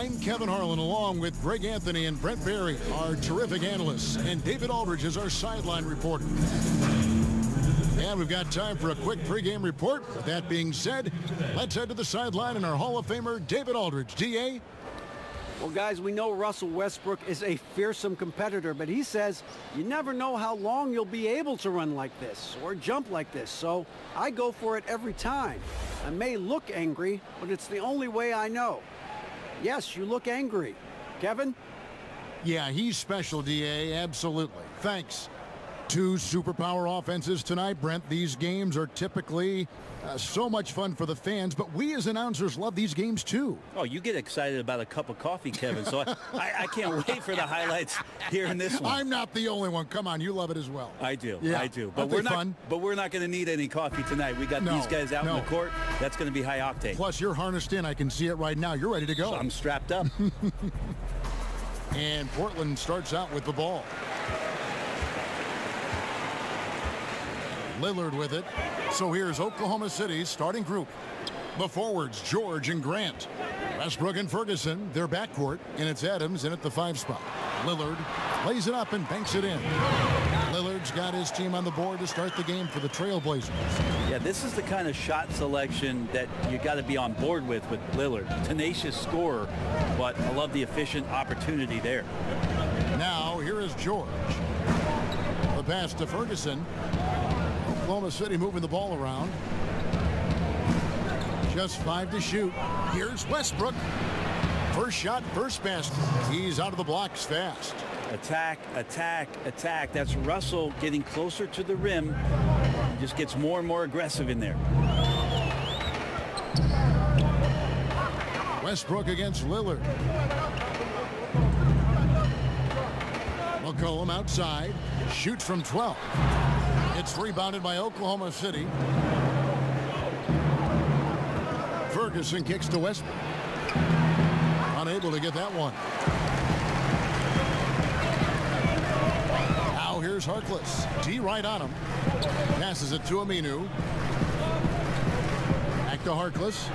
I'm Kevin Harlan, along with Greg Anthony and Brent Barry, our terrific analysts, and David Aldridge is our sideline reporter. And we've got time for a quick pregame report. With that being said, let's head to the sideline and our Hall of Famer, David Aldridge. DA? Well, guys, we know Russell Westbrook is a fearsome competitor, but he says you never know how long you'll be able to run like this or jump like this, so I go for it every time. I may look angry, but it's the only way I know. Yes, you look angry. Kevin? Yeah, he's special, DA, absolutely. Thanks. Two superpower offenses tonight, Brent. These games are typically so much fun for the fans, but we as announcers love these games too. Oh, you get excited about a cup of coffee, Kevin, so I can't wait for the highlights here in this one. I'm not the only one. Come on, you love it as well. I do, yeah. I do. But we're not going to need any coffee tonight. We got these guys out in the court. That's going to be high octane. Plus, you're harnessed in. I can see it right now. You're ready to go. So I'm strapped up. And Portland starts out with the ball. Lillard with it. So here's Oklahoma City's starting group. The forwards, George and Grant. Westbrook and Ferguson, their backcourt, and it's Adams in at the 5 spot. Lillard lays it up and banks it in. Lillard's got his team on the board to start the game for the Trailblazers. Yeah, this is the kind of shot selection that you got to be on board with Lillard. Tenacious scorer, but I love the efficient opportunity there. Now, here is George. The pass to Ferguson. Oklahoma City moving the ball around. Just 5 to shoot. Here's Westbrook. First shot, first basket. He's out of the blocks fast. Attack, attack, attack. That's Russell getting closer to the rim. He just gets more and more aggressive in there. Westbrook against Lillard. McCollum outside. Shoots from 12. It's rebounded by Oklahoma City. Ferguson kicks to Westbrook. Unable to get that one. Now here's Harkless. D right on him. Passes it to Aminu. Back to Harkless.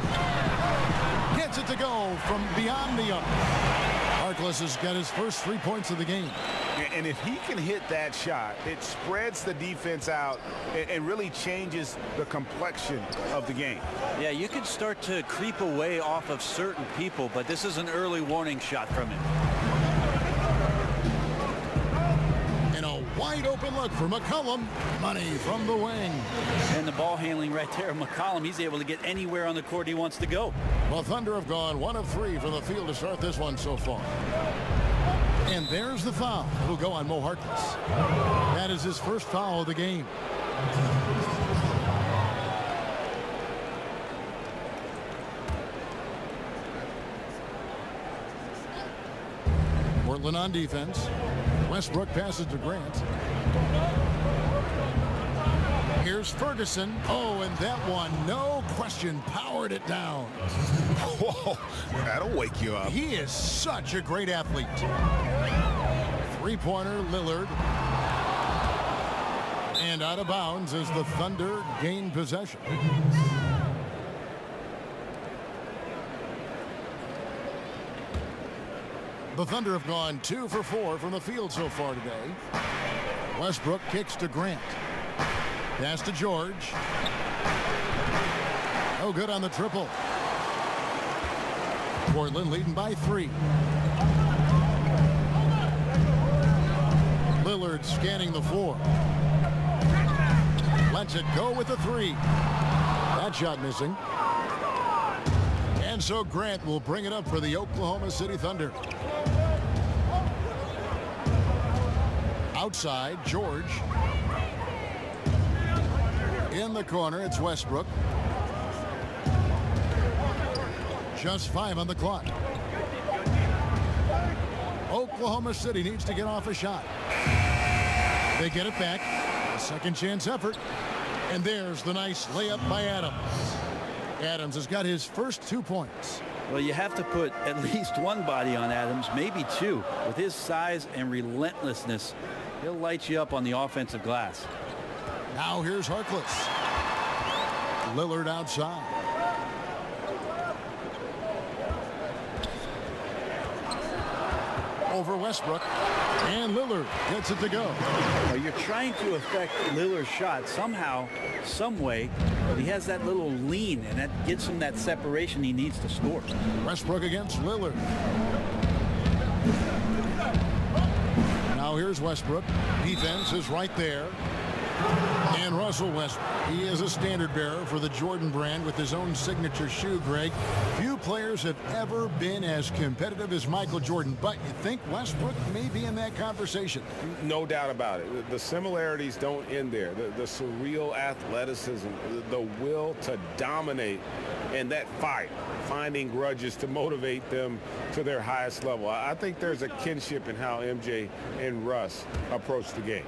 Gets it to go from beyond the arc. Harkless has got his first 3 points of the game. And if he can hit that shot, it spreads the defense out and really changes the complexion of the game. Yeah, you can start to creep away off of certain people, but this is an early warning shot from him. And a wide open look for McCollum. Money from the wing. And the ball handling right there, McCollum, he's able to get anywhere on the court he wants to go. Well, Thunder have gone 1 of 3 from the field to start this one so far. And there's the foul. It'll go on Mo Harkless. That is his first foul of the game. Portland on defense. Westbrook passes to Grant. Here's Ferguson. Oh, and that one, no question, powered it down. Whoa, that'll wake you up. He is such a great athlete. Three-pointer, Lillard. And out of bounds as the Thunder gain possession. The Thunder have gone 2 for 4 from the field so far today. Westbrook kicks to Grant. Pass to George. No good on the triple. Portland leading by 3. Lillard scanning the floor. Lets it go with the 3. That shot missing. And so Grant will bring it up for the Oklahoma City Thunder. Outside, George. In the corner, it's Westbrook. Just 5 on the clock. Oklahoma City needs to get off a shot. They get it back. A second chance effort. And there's the nice layup by Adams. Adams has got his first 2 points. Well, you have to put at least one body on Adams, maybe 2. With his size and relentlessness, he'll light you up on the offensive glass. Now here's Harkless. Lillard outside. over Westbrook. And Lillard gets it to go. Well, you're trying to affect Lillard's shot somehow, some way. He has that little lean, and that gets him that separation he needs to score. Westbrook against Lillard. Now here's Westbrook. Defense is right there. And Russell Westbrook, he is a standard bearer for the Jordan brand with his own signature shoe, Greg. Few players have ever been as competitive as Michael Jordan, but you think Westbrook may be in that conversation? No doubt about it. The similarities don't end there. The surreal athleticism, the will to dominate, and that fight, finding grudges to motivate them to their highest level. I think there's a kinship in how MJ and Russ approach the game.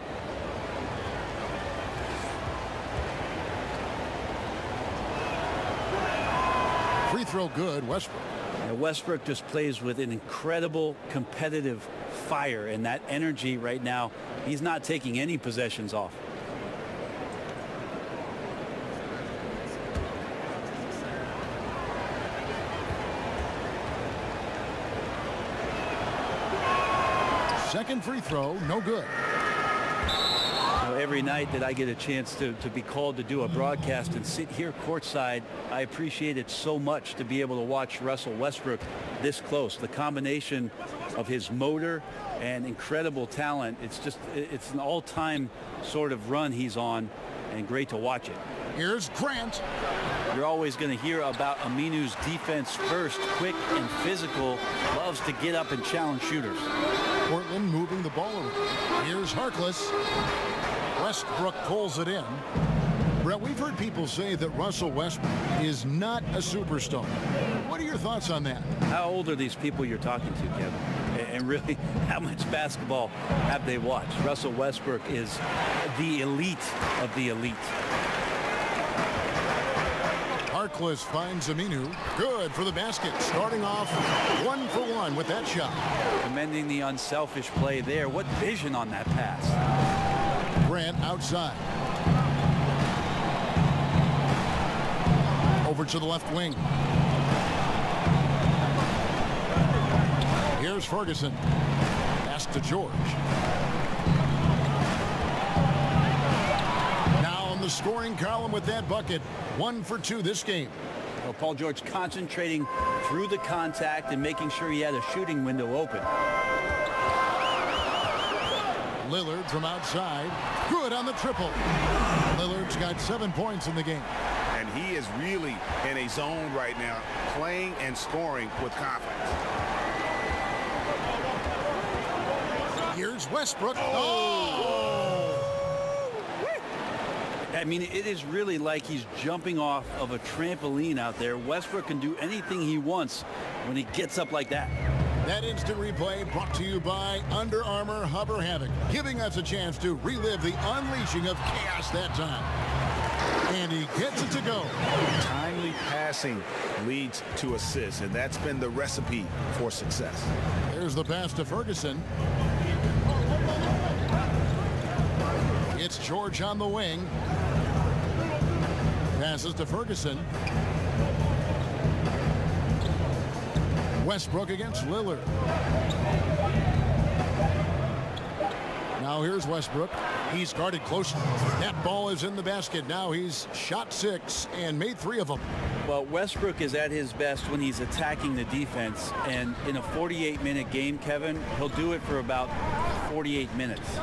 Free throw good, Westbrook. And Westbrook just plays with an incredible competitive fire, and that energy right now, he's not taking any possessions off. Second free throw, no good. Every night that I get a chance to be called to do a broadcast and sit here courtside, I appreciate it so much to be able to watch Russell Westbrook this close. The combination of his motor and incredible talent, it's an all-time sort of run he's on, and great to watch it. Here's Grant. You're always going to hear about Aminu's defense first, quick and physical, loves to get up and challenge shooters. Portland moving the ball around. Here's Harkless. Westbrook pulls it in. Brett, we've heard people say that Russell Westbrook is not a superstar. What are your thoughts on that? How old are these people you're talking to, Kevin? And really, how much basketball have they watched? Russell Westbrook is the elite of the elite. Harkless finds Aminu. Good for the basket. Starting off 1 for 1 with that shot. Commending the unselfish play there. What vision on that pass. Grant outside. Over to the left wing. Here's Ferguson. Pass to George. Now on the scoring column with that bucket. 1 for 2 this game. Well, Paul George concentrating through the contact and making sure he had a shooting window open. Lillard from outside. Good on the triple. Lillard's got 7 points in the game. And he is really in a zone right now, playing and scoring with confidence. Here's Westbrook. Oh! I mean, it is really like he's jumping off of a trampoline out there. Westbrook can do anything he wants when he gets up like that. That instant replay brought to you by Under Armour Hover Havoc, giving us a chance to relive the unleashing of chaos that time. And he gets it to go. Timely passing leads to assists, and that's been the recipe for success. There's the pass to Ferguson. It's George on the wing. Passes to Ferguson. Westbrook against Lillard. Now here's Westbrook. He's guarded closely. That ball is in the basket. Now he's shot 6 and made 3 of them. Well, Westbrook is at his best when he's attacking the defense. And in a 48-minute game, Kevin, he'll do it for about 48 minutes.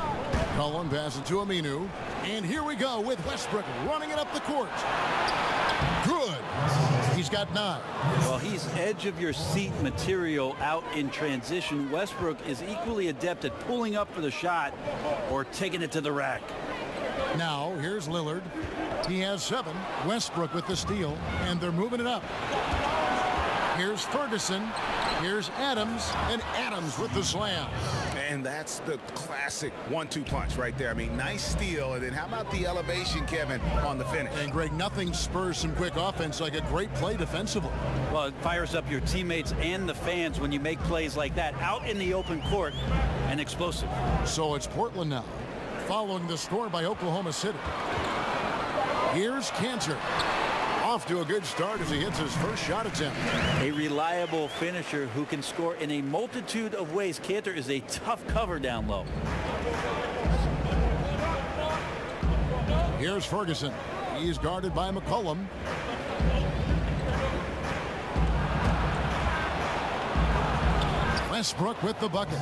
Cullen passes to Aminu. And here we go with Westbrook running it up the court. Good. He's got 9. Well, he's edge of your seat material out in transition. Westbrook is equally adept at pulling up for the shot or taking it to the rack. Now here's Lillard. He has 7. Westbrook with the steal, and they're moving it up. Here's Ferguson. Here's Adams, and Adams with the slam. And that's the classic 1-2 punch right there. I mean, nice steal. And then how about the elevation, Kevin, on the finish? And Greg, nothing spurs some quick offense like a great play defensively. Well, it fires up your teammates and the fans when you make plays like that out in the open court and explosive. So it's Portland now, following the score by Oklahoma City. Here's Cantor. Off to a good start as he hits his first shot attempt. A reliable finisher who can score in a multitude of ways. Cantor is a tough cover down low. Here's Ferguson. He's guarded by McCollum. Westbrook with the bucket.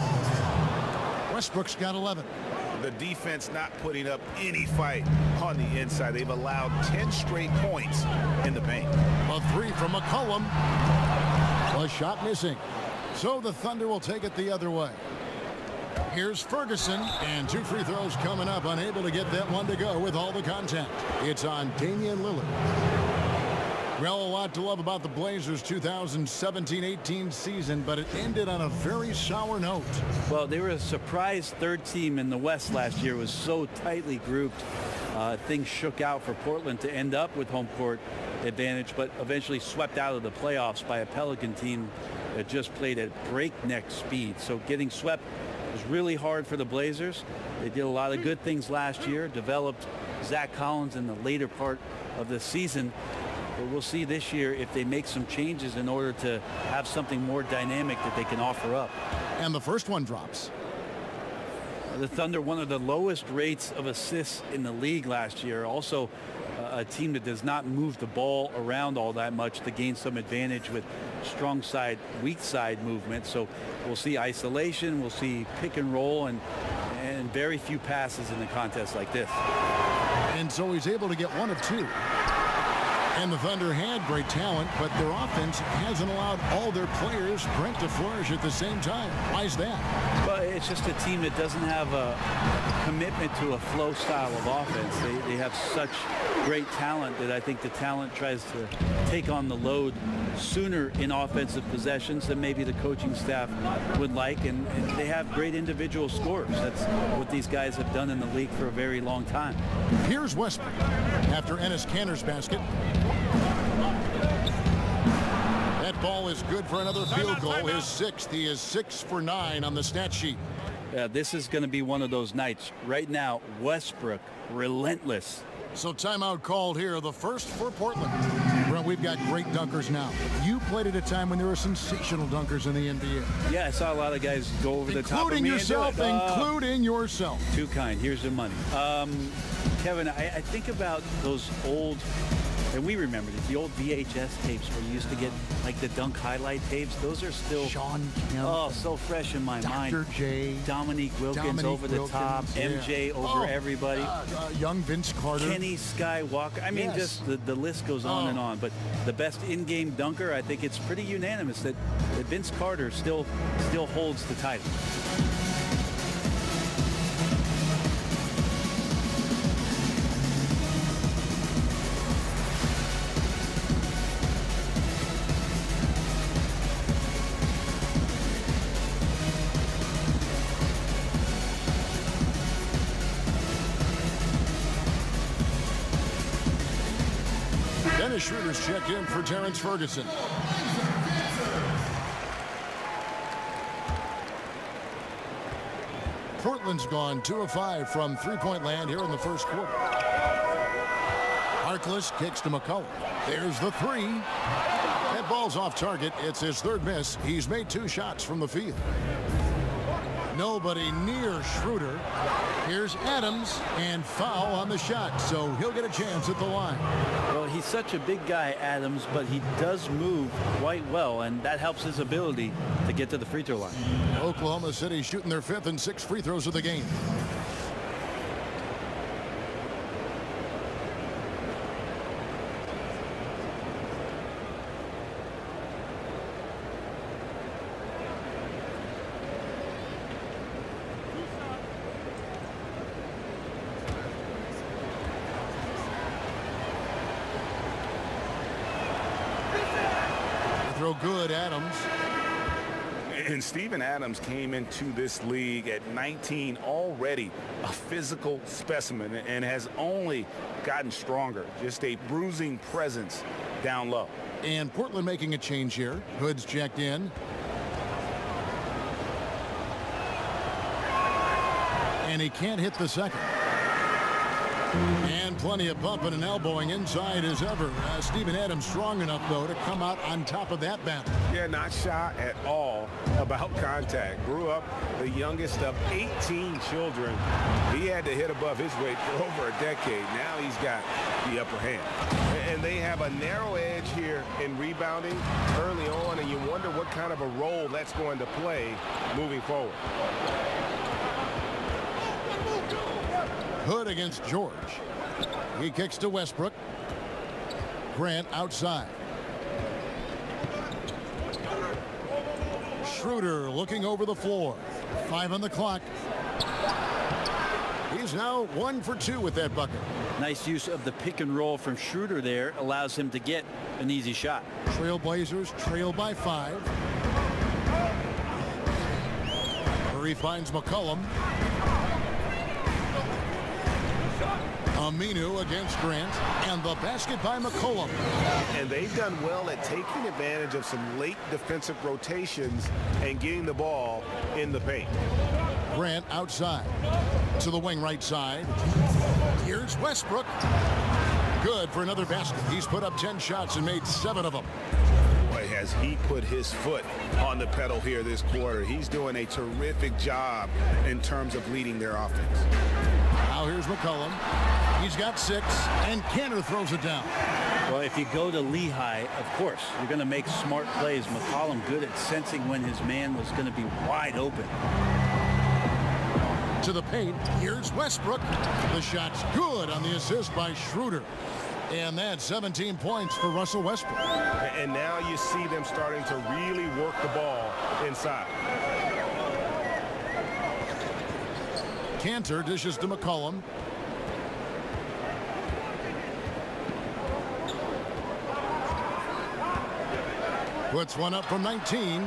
Westbrook's got 11. The defense not putting up any fight on the inside. They've allowed 10 straight points in the paint. A three from McCollum. A shot missing. So the Thunder will take it the other way. Here's Ferguson, and 2 free throws coming up, unable to get that one to go with all the contact. It's on Damian Lillard. Well, a lot to love about the Blazers' 2017-18 season, but it ended on a very sour note. Well, they were a surprise third team in the West last year. It was so tightly grouped. Things shook out for Portland to end up with home court advantage, but eventually swept out of the playoffs by a Pelican team that just played at breakneck speed. So getting swept was really hard for the Blazers. They did a lot of good things last year, developed Zach Collins in the later part of the season. But we'll see this year if they make some changes in order to have something more dynamic that they can offer up. And the first one drops. The Thunder, one of the lowest rates of assists in the league last year. Also a team that does not move the ball around all that much to gain some advantage with strong side, weak side movement. So we'll see isolation, we'll see pick and roll, and very few passes in a contest like this. And so he's able to get 1 of 2. And the Thunder had great talent, but their offense hasn't allowed all their players, Brent, to flourish at the same time. Why is that? Well, it's just a team that doesn't have a commitment to a flow style of offense. They have such great talent that I think the talent tries to take on the load sooner in offensive possessions than maybe the coaching staff would like, and they have great individual scorers. That's what these guys have done in the league for a very long time. Here's Westbrook after Enes Kanter's basket. That ball is good for another field goal, his 6th. He is 6 for 9 on the stat sheet. This is going to be one of those nights. Right now, Westbrook, relentless. So timeout called here, the first for Portland. Brent, we've got great dunkers now. You played at a time when there were sensational dunkers in the NBA. Yeah, I saw a lot of guys go over the top of me. Including yourself. Too kind. Here's your money. Kevin, I think about those old, and we remember it, the old VHS tapes where you used to get like the dunk highlight tapes. Those are still Sean Kemp, oh, so fresh in my mind. Dr. J, Dominique Wilkins over the top, MJ over everybody, young Vince Carter, Kenny Skywalker. I mean, just the list goes on and on. But the best in-game dunker, I think it's pretty unanimous that Vince Carter still holds the title. Dennis Schroeder's checked in for Terrence Ferguson. Portland's gone 2 of 5 from three-point land here in the first quarter. Harkless kicks to McCollum. There's the 3. That ball's off target. It's his 3rd miss. He's made 2 shots from the field. Nobody near Schroeder. Here's Adams, and foul on the shot, so he'll get a chance at the line. Well, he's such a big guy, Adams, but he does move quite well, and that helps his ability to get to the free throw line. Oklahoma City shooting their 5th and 6th free throws of the game. Throw good, Adams. And Steven Adams came into this league at 19, already a physical specimen, and has only gotten stronger. Just a bruising presence down low. And Portland making a change here. Hood's checked in. And he can't hit the second. And plenty of bumping and elbowing inside as ever. Steven Adams strong enough, though, to come out on top of that battle. Yeah, not shy at all about contact. Grew up the youngest of 18 children. He had to hit above his weight for over a decade. Now he's got the upper hand. And they have a narrow edge here in rebounding early on, and you wonder what kind of a role that's going to play moving forward. Hood against George. He kicks to Westbrook. Grant outside. Schroeder looking over the floor. 5 on the clock. He's now 1 for 2 with that bucket. Nice use of the pick and roll from Schroeder there. Allows him to get an easy shot. Trailblazers trail by 5. Curry finds McCollum. Aminu against Grant, and the basket by McCollum. And they've done well at taking advantage of some late defensive rotations and getting the ball in the paint. Grant outside to the wing right side. Here's Westbrook. Good for another basket. He's put up 10 shots and made 7 of them. Boy, has he put his foot on the pedal here this quarter. He's doing a terrific job in terms of leading their offense. Now here's McCollum. He's got 6, and Cantor throws it down. Well, if you go to Lehigh, of course, you're going to make smart plays. McCollum good at sensing when his man was going to be wide open. To the paint, here's Westbrook. The shot's good on the assist by Schroeder. And that's 17 points for Russell Westbrook. And now you see them starting to really work the ball inside. Cantor dishes to McCollum. Puts one up from 19.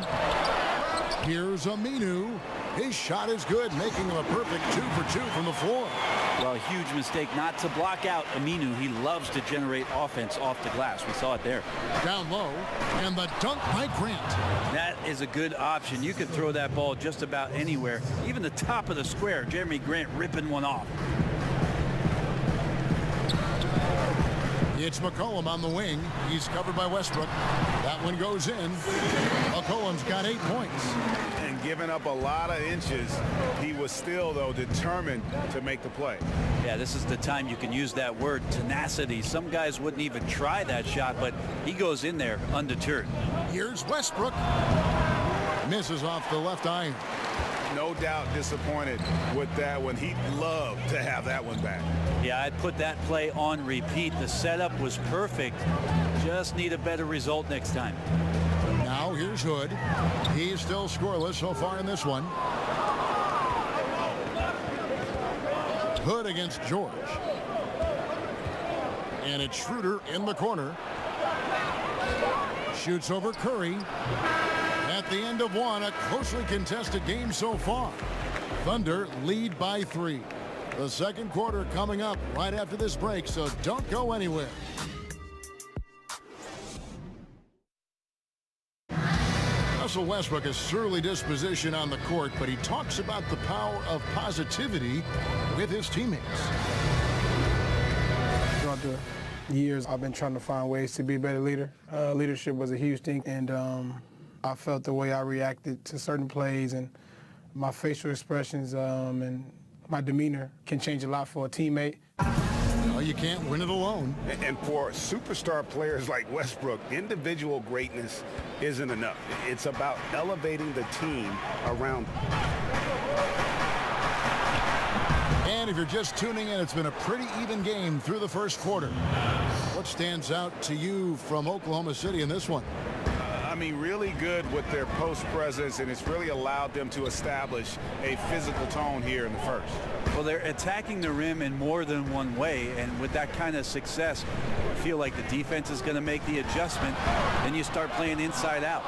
Here's Aminu. His shot is good, making him a perfect 2 for 2 from the floor. Well, a huge mistake not to block out Aminu. He loves to generate offense off the glass. We saw it there. Down low, and the dunk by Grant. That is a good option. You could throw that ball just about anywhere, even the top of the square. Jeremy Grant ripping one off. It's McCollum on the wing. He's covered by Westbrook. That one goes in. McCollum's got 8 points. And giving up a lot of inches, he was still, though, determined to make the play. Yeah, this is the time you can use that word, tenacity. Some guys wouldn't even try that shot, but he goes in there undeterred. Here's Westbrook. Misses off the left iron. No doubt disappointed with that one. He'd love to have that one back. Yeah, I'd put that play on repeat. The setup was perfect. Just need a better result next time. Now here's Hood. He's still scoreless so far in this one. Hood against George. And it's Schroeder in the corner. Shoots over Curry. At the end of one, a closely contested game so far. Thunder lead by 3. The second quarter coming up right after this break, so don't go anywhere. Russell Westbrook has surly disposition on the court, but he talks about the power of positivity with his teammates. Throughout the years, I've been trying to find ways to be a better leader. Leadership was a huge thing, and I felt the way I reacted to certain plays and my facial expressions and my demeanor can change a lot for a teammate. Well, you can't win it alone. And for superstar players like Westbrook, individual greatness isn't enough. It's about elevating the team around them. And if you're just tuning in, it's been a pretty even game through the first quarter. What stands out to you from Oklahoma City in this one? I mean, really good with their post presence, and it's really allowed them to establish a physical tone here in the first. Well, they're attacking the rim in more than one way, and with that kind of success, I feel like the defense is going to make the adjustment, then you start playing inside out.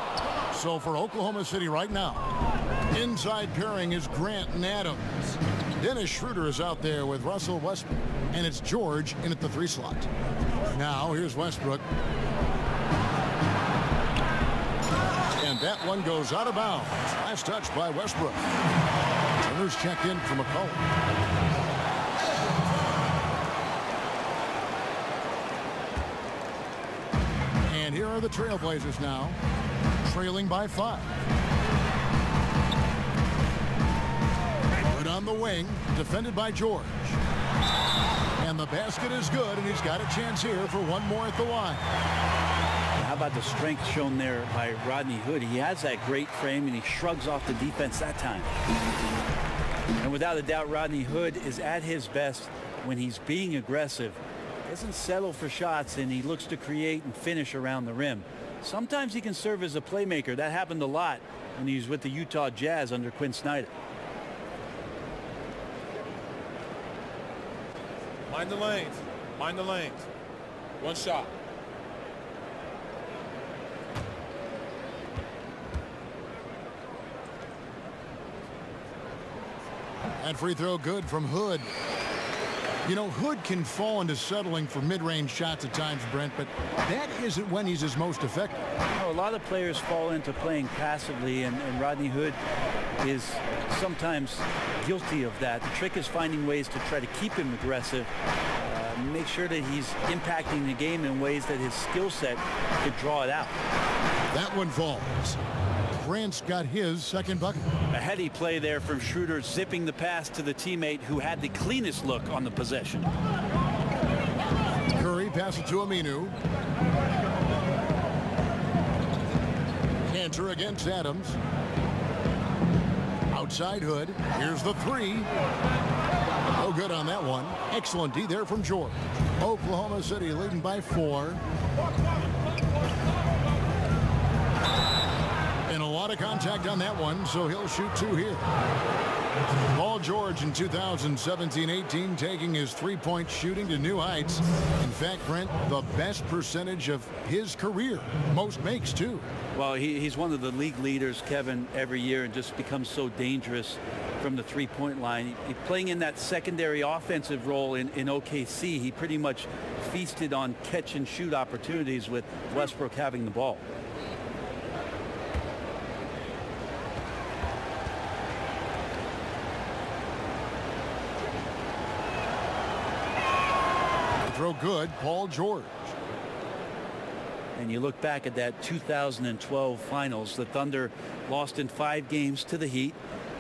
So for Oklahoma City right now, inside pairing is Grant and Adams. Dennis Schroeder is out there with Russell Westbrook, and it's George in at the 3 slot. Now here's Westbrook. And that one goes out of bounds. Last touch by Westbrook. Turner's checked in for McCollum. And here are the Trailblazers now, trailing by 5. Good on the wing, defended by George. And the basket is good, and he's got a chance here for one more at the line. How about the strength shown there by Rodney Hood? He has that great frame, and he shrugs off the defense that time. And without a doubt, Rodney Hood is at his best when he's being aggressive. Doesn't settle for shots, and he looks to create and finish around the rim. Sometimes he can serve as a playmaker. That happened a lot when he was with the Utah Jazz under Quinn Snyder. Mind the lanes. Mind the lanes. One shot. That free throw good from Hood. You know, Hood can fall into settling for mid-range shots at times, Brent, but that isn't when he's his most effective. A lot of players fall into playing passively, and Rodney Hood is sometimes guilty of that. The trick is finding ways to try to keep him aggressive, make sure that he's impacting the game in ways that his skill set could draw it out. That one falls. Grant's got his second bucket. A heady play there from Schroeder, zipping the pass to the teammate who had the cleanest look on the possession. Curry passes to Aminu. Cantor against Adams. Outside Hood. Here's the three. No good on that one. Excellent D there from George. Oklahoma City leading by 4. And a lot of contact on that one, so he'll shoot 2 here. Paul George in 2017-18 taking his three-point shooting to new heights. In fact, Brent, the best percentage of his career. Most makes, too. Well, he's one of the league leaders, Kevin, every year, and just becomes so dangerous from the three-point line. He's playing in that secondary offensive role in OKC. He pretty much feasted on catch-and-shoot opportunities with Westbrook having the ball. Throw good, Paul George. And you look back at that 2012 finals, the Thunder lost in 5 games to the Heat.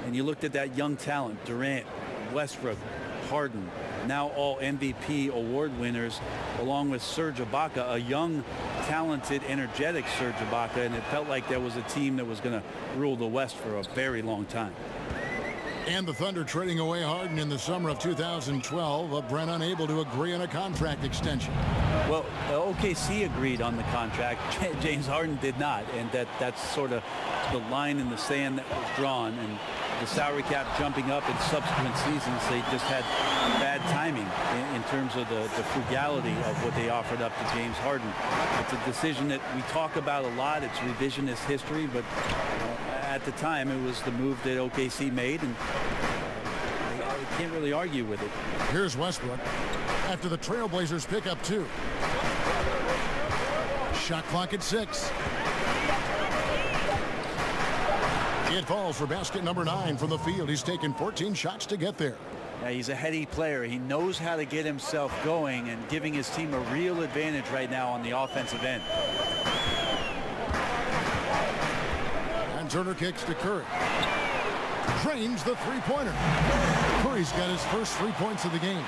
And you looked at that young talent, Durant, Westbrook, Harden, now all MVP award winners, along with Serge Ibaka, a young, talented, energetic Serge Ibaka. And it felt like there was a team that was going to rule the West for a very long time. And the Thunder trading away Harden in the summer of 2012. Brent unable to agree on a contract extension. Well, OKC agreed on the contract. James Harden did not. And that's sort of the line in the sand that was drawn. And the salary cap jumping up in subsequent seasons, they just had bad timing in terms of the frugality of what they offered up to James Harden. It's a decision that we talk about a lot. It's revisionist history, but at the time it was the move that OKC made, and I can't really argue with it. Here's Westbrook after the Trailblazers pick up 2. Shot clock at 6. It falls for basket number 9 from the field. He's taken 14 shots to get there. Yeah, he's a heady player. He knows how to get himself going and giving his team a real advantage right now on the offensive end. And Turner kicks to Curry. Drains the three-pointer. Curry's got his first 3 points of the game.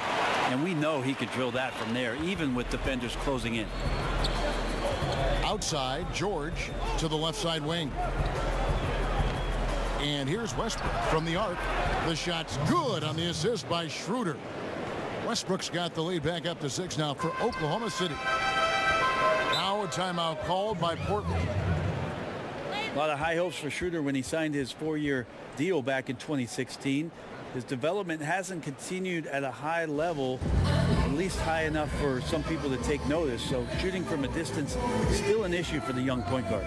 And we know he could drill that from there, even with defenders closing in. Outside, George to the left side wing. And here's Westbrook from the arc. The shot's good on the assist by Schroeder. Westbrook's got the lead back up to 6 now for Oklahoma City. Now a timeout called by Portland. A lot of high hopes for Schroeder when he signed his 4-year deal back in 2016. His development hasn't continued at a high level, at least high enough for some people to take notice. So shooting from a distance is still an issue for the young point guard.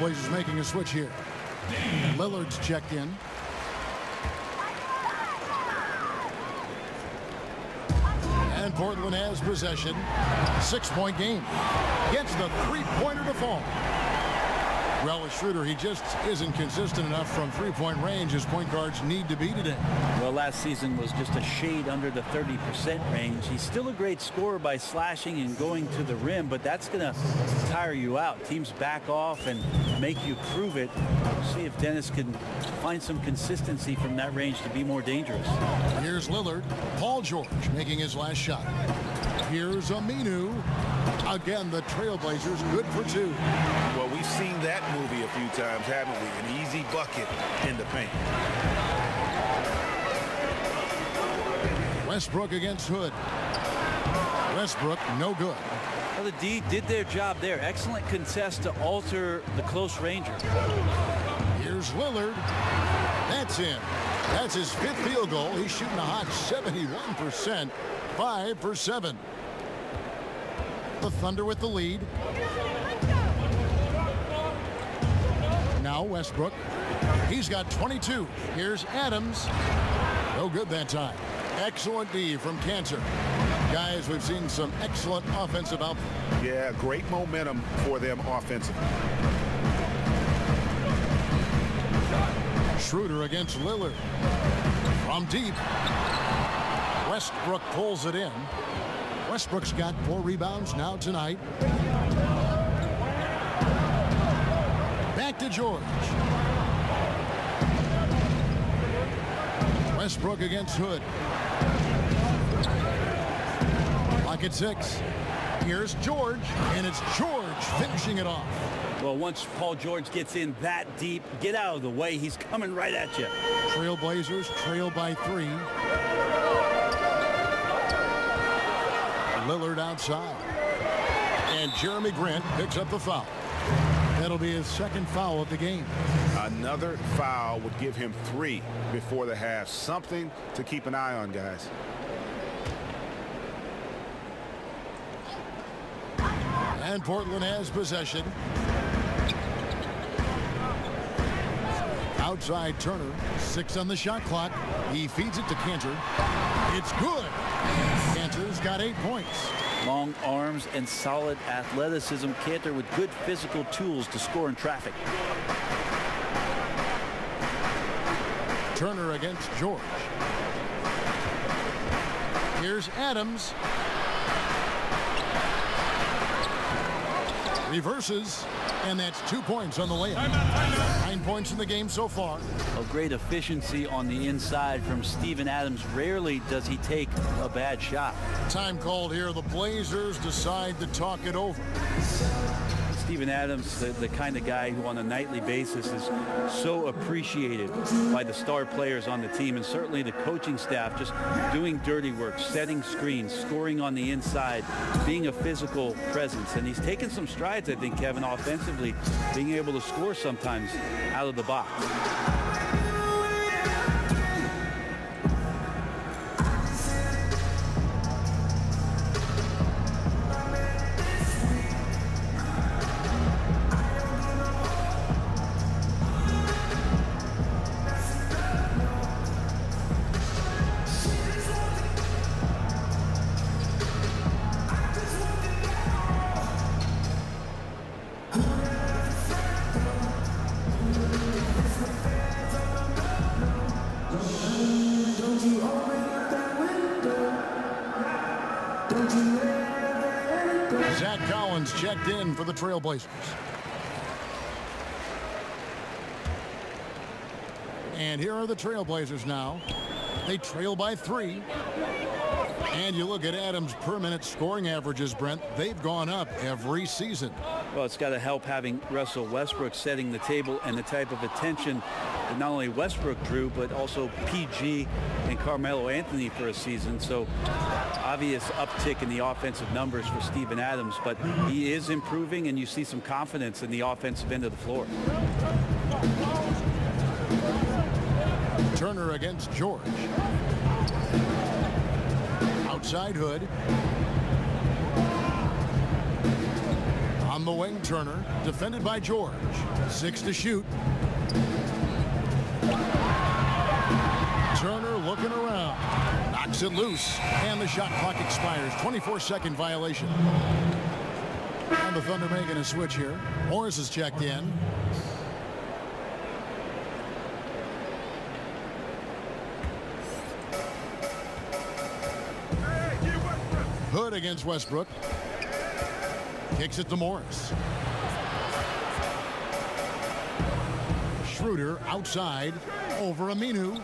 Trailblazers making a switch here. Lillard's checked in. And Portland has possession. 6-point game. Gets the three-pointer to fall. Well, with Schroeder, he just isn't consistent enough from three-point range as point guards need to be today. Well, last season was just a shade under the 30% range. He's still a great scorer by slashing and going to the rim, but that's going to tire you out. Teams back off and make you prove it. See if Dennis can find some consistency from that range to be more dangerous. Here's Lillard. Paul George making his last shot. Here's Aminu. Again, the Trailblazers good for two. Well, we've seen that movie a few times, haven't we? An easy bucket in the paint. Westbrook against Hood. Westbrook, no good. Well, the D did their job there. Excellent contest to alter the close ranger. Here's Lillard. That's in. That's his fifth field goal. He's shooting a hot 71%. 5 for 7. The Thunder with the lead. Now Westbrook. He's got 22. Here's Adams. No good that time. Excellent D from Cantor. Guys, we've seen some excellent offensive output. Yeah, great momentum for them offensively. Schroeder against Lillard. From deep. Westbrook pulls it in. Westbrook's got 4 rebounds now tonight. Back to George. Westbrook against Hood. Clock at 6. Here's George, and it's George finishing it off. Well, once Paul George gets in that deep, get out of the way. He's coming right at you. Trailblazers trail by 3. Lillard outside. And Jeremy Grant picks up the foul. That'll be his second foul of the game. Another foul would give him 3 before the half. Something to keep an eye on, guys. And Portland has possession. Outside Turner. 6 on the shot clock. He feeds it to Cantor. It's good. Cantor's got 8 points. Long arms and solid athleticism. Cantor with good physical tools to score in traffic. Turner against George. Here's Adams. Reverses, and that's 2 points on the layup. 9 points in the game so far. A great efficiency on the inside from Steven Adams. Rarely does he take a bad shot. Time called here. The Blazers decide to talk it over. Steven Adams, the kind of guy who on a nightly basis is so appreciated by the star players on the team, and certainly the coaching staff, just doing dirty work, setting screens, scoring on the inside, being a physical presence. And he's taken some strides, I think, Kevin, offensively, being able to score sometimes out of the box. Zach Collins checked in for the Trailblazers. And here are the Trailblazers now. They trail by 3. And you look at Adams' per-minute scoring averages, Brent. They've gone up every season. Well, it's got to help having Russell Westbrook setting the table and the type of attention that not only Westbrook drew, but also PG and Carmelo Anthony for a season. So obvious uptick in the offensive numbers for Steven Adams, but he is improving, and you see some confidence in the offensive end of the floor. Turner against George. Outside Hood. On the wing, Turner, defended by George. 6 to shoot. Turner looking around. Knocks it loose. And the shot clock expires. 24-second violation. And the Thunder making a switch here. Morris is checked in. Hood against Westbrook. Kicks it to Morris. Schroeder outside over Aminu.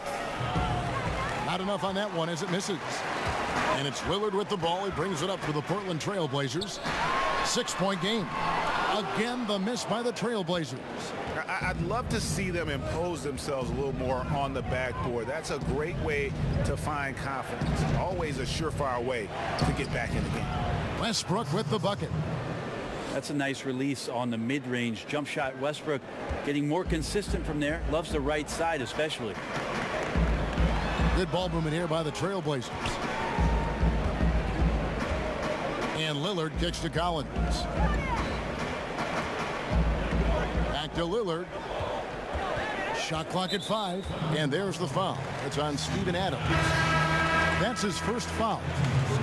Not enough on that one as it misses. And it's Lillard with the ball. He brings it up for the Portland Trailblazers. 6-point game. Again, the miss by the Trailblazers. I'd love to see them impose themselves a little more on the backboard. That's a great way to find confidence. Always a surefire way to get back in the game. Westbrook with the bucket. That's a nice release on the mid-range jump shot. Westbrook getting more consistent from there. Loves the right side especially. Good ball movement here by the Trailblazers. And Lillard kicks to Collins. Back to Lillard. Shot clock at 5. And there's the foul. It's on Steven Adams. That's his first foul.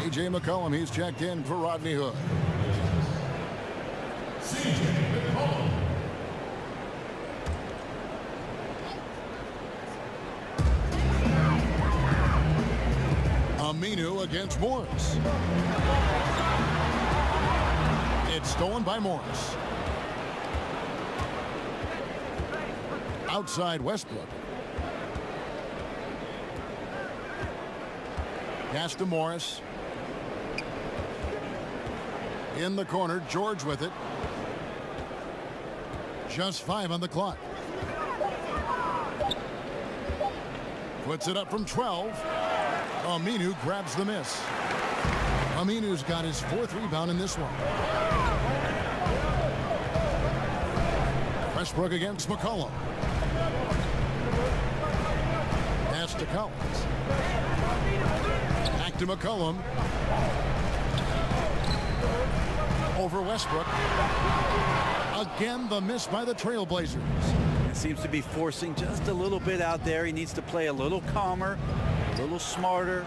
C.J. McCollum, he's checked in for Rodney Hood. Aminu against Morris. It's stolen by Morris. Outside Westbrook. Pass to Morris. In the corner, George with it. Just 5 on the clock. Puts it up from 12. Aminu grabs the miss. Aminu's got his 4th rebound in this one. Westbrook against McCollum. Pass to Collins. Back to McCollum. Over Westbrook. Again, the miss by the Trailblazers. It seems to be forcing just a little bit out there. He needs to play a little calmer, a little smarter,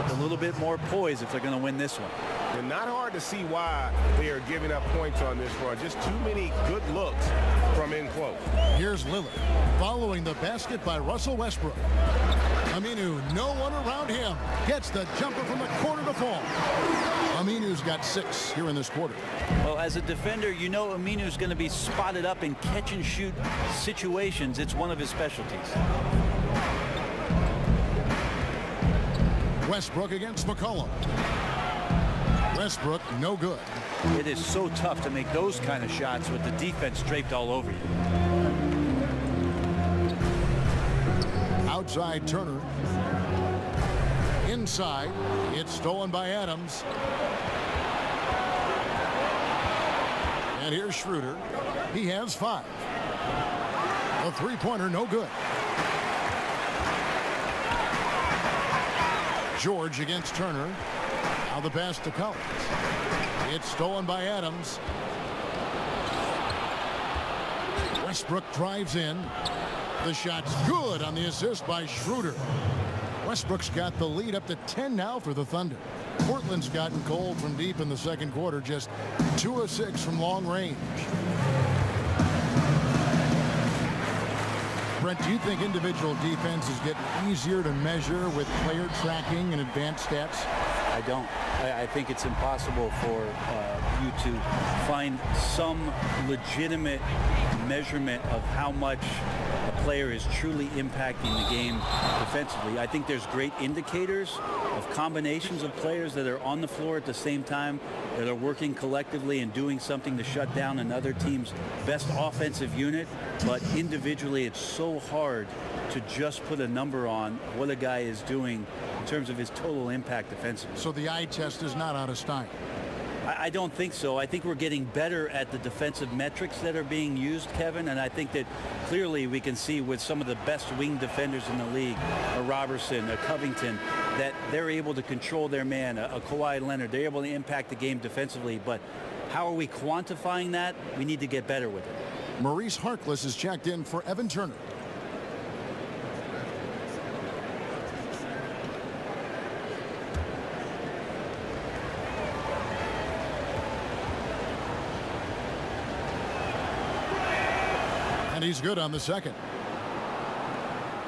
with a little bit more poise if they're going to win this one. And not hard to see why they are giving up points on this run. Just too many good looks from in close. Here's Lillard following the basket by Russell Westbrook. Aminu, no one around him. Gets the jumper from the corner to fall. Aminu's got 6 here in this quarter. Well, as a defender, you know Aminu's going to be spotted up in catch-and-shoot situations. It's one of his specialties. Westbrook against McCollum. Westbrook, no good. It is so tough to make those kind of shots with the defense draped all over you. Outside Turner. Inside, it's stolen by Adams. And here's Schroeder. He has 5. A 3-pointer, no good. George against Turner. Now the pass to Collins. It's stolen by Adams. Westbrook drives in. The shot's good on the assist by Schroeder. Westbrook's got the lead up to 10 now for the Thunder. Portland's gotten cold from deep in the second quarter, just 2 of 6 from long range. Brent, do you think individual defense is getting easier to measure with player tracking and advanced stats? I don't. I think it's impossible for you to find some legitimate measurement of how much a player is truly impacting the game defensively. I think there's great indicators of combinations of players that are on the floor at the same time, that are working collectively and doing something to shut down another team's best offensive unit. But individually, it's so hard to just put a number on what a guy is doing in terms of his total impact defensively. So the eye test is not out of style. I don't think so. I think we're getting better at the defensive metrics that are being used, Kevin, and I think that clearly we can see with some of the best wing defenders in the league, a Robertson, a Covington, that they're able to control their man, a Kawhi Leonard. They're able to impact the game defensively, but how are we quantifying that? We need to get better with it. Maurice Harkless is checked in for Evan Turner. And he's good on the second.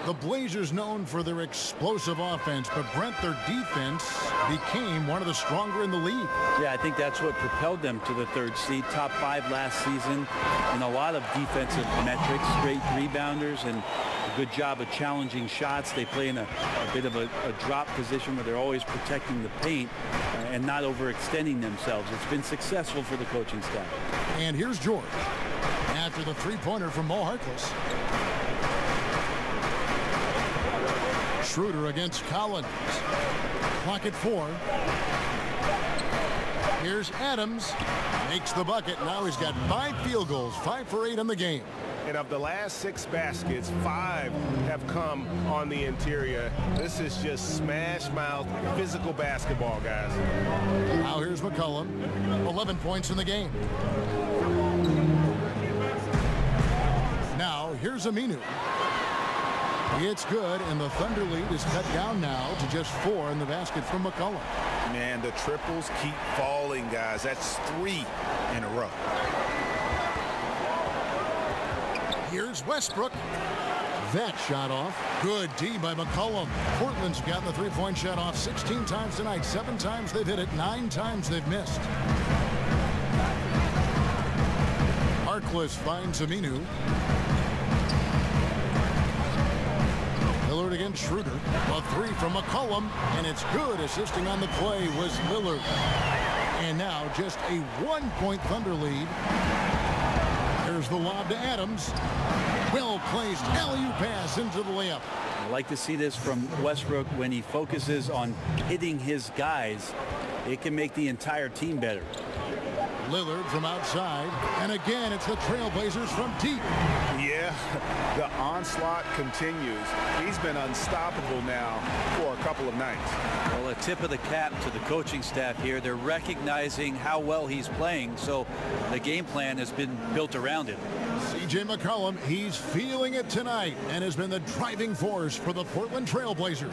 The Blazers known for their explosive offense, but Brent, their defense became one of the stronger in the league. Yeah, I think that's what propelled them to the third seed, top 5 last season, and a lot of defensive metrics, great rebounders, and a good job of challenging shots. They play in a bit of a drop position where they're always protecting the paint and not overextending themselves. It's been successful for the coaching staff. And here's George after the three-pointer from Mo Harkless. Schroeder against Collins. Clock at 4. Here's Adams. Makes the bucket. Now he's got 5 field goals, 5 for 8 in the game. And of the last 6 baskets, 5 have come on the interior. This is just smash mouth physical basketball, guys. Now here's McCollum. 11 points in the game. Now here's Aminu. It's good, and the Thunder lead is cut down now to just 4 in the basket from McCollum. Man, the triples keep falling, guys. That's 3 in a row. Here's Westbrook. That shot off. Good D by McCollum. Portland's gotten the three-point shot off 16 times tonight. 7 times they've hit it. 9 times they've missed. Harkless finds Aminu. Lillard against Schroeder. A 3 from McCollum, and it's good. Assisting on the play was Lillard. And now just a 1-point Thunder lead. There's the lob to Adams. Well-placed alley-oop pass into the layup. I like to see this from Westbrook when he focuses on hitting his guys. It can make the entire team better. Lillard from outside, and again it's the Trailblazers from deep. Yeah, the onslaught continues. He's been unstoppable now for a couple of nights. Well, a tip of the cap to the coaching staff here. They're recognizing how well he's playing, so the game plan has been built around it. C.J. McCollum, he's feeling it tonight and has been the driving force for the Portland Trailblazers.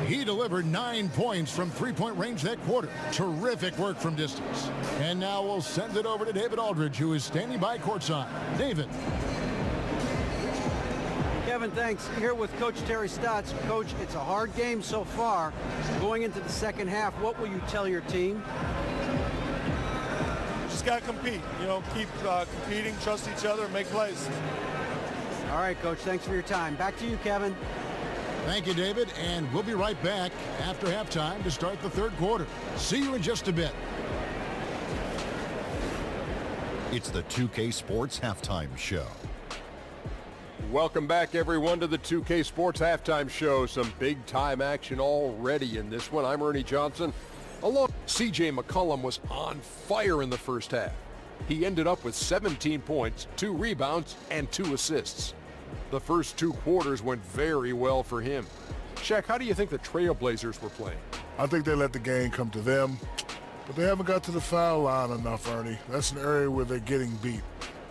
He delivered 9 points from three-point range that quarter. Terrific work from distance. And now we'll send it over to David Aldridge, who is standing by courtside. David. Kevin, thanks. Here with Coach Terry Stotts. Coach, it's a hard game so far. Going into the second half, what will you tell your team? Just got to compete. You know, keep competing, trust each other, and make plays. All right, Coach, thanks for your time. Back to you, Kevin. Thank you, David, and we'll be right back after halftime to start the third quarter. See you in just a bit. It's the 2K Sports Halftime Show. Welcome back, everyone, to the 2K Sports Halftime Show. Some big-time action already in this one. I'm Ernie Johnson. Along, C.J. McCollum was on fire in the first half. He ended up with 17 points, 2 rebounds, and 2 assists. The first 2 quarters went very well for him. Shaq, how do you think the Trailblazers were playing? I think they let the game come to them, but they haven't got to the foul line enough, Ernie. That's an area where they're getting beat.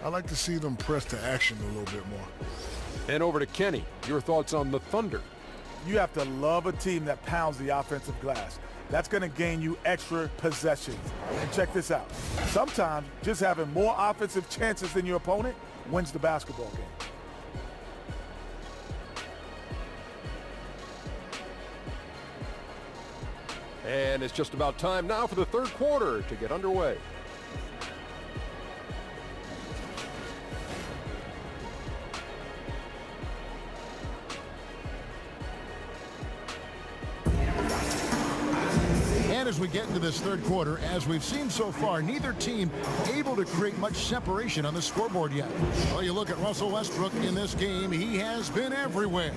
I like to see them press to action a little bit more. And over to Kenny. Your thoughts on the Thunder? You have to love a team that pounds the offensive glass. That's going to gain you extra possessions. And check this out. Sometimes just having more offensive chances than your opponent wins the basketball game. And it's just about time now for the third quarter to get underway. And as we get into this third quarter, as we've seen so far, neither team able to create much separation on the scoreboard yet. Well, you look at Russell Westbrook in this game, he has been everywhere.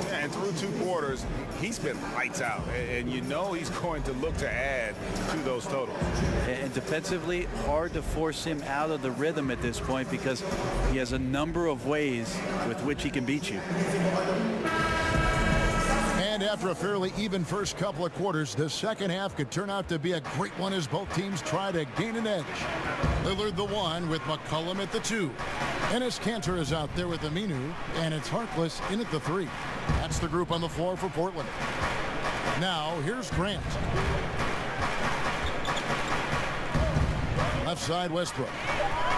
Yeah, and through 2 quarters, he's been lights out. And you know he's going to look to add to those totals. And defensively, hard to force him out of the rhythm at this point because he has a number of ways with which he can beat you. And after a fairly even first couple of quarters, the second half could turn out to be a great one as both teams try to gain an edge. Lillard the 1 with McCollum at the 2. Enes Kanter is out there with Aminu, and it's Harkless in at the 3. That's the group on the floor for Portland. Now, here's Grant. Left side, Westbrook.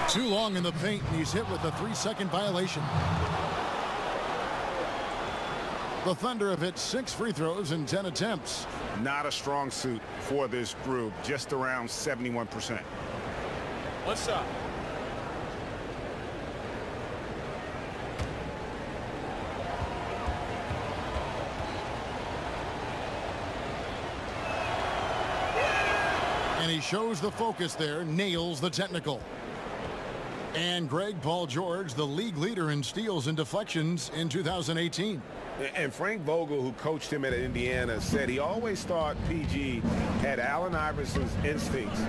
Too long in the paint, and he's hit with a 3-second violation. The Thunder have hit 6 free throws in 10 attempts. Not a strong suit for this group, just around 71%. One shot. And he shows the focus there, nails the technical. And Greg Paul George, the league leader in steals and deflections in 2018. And Frank Vogel, who coached him at Indiana, said he always thought PG had Allen Iverson's instincts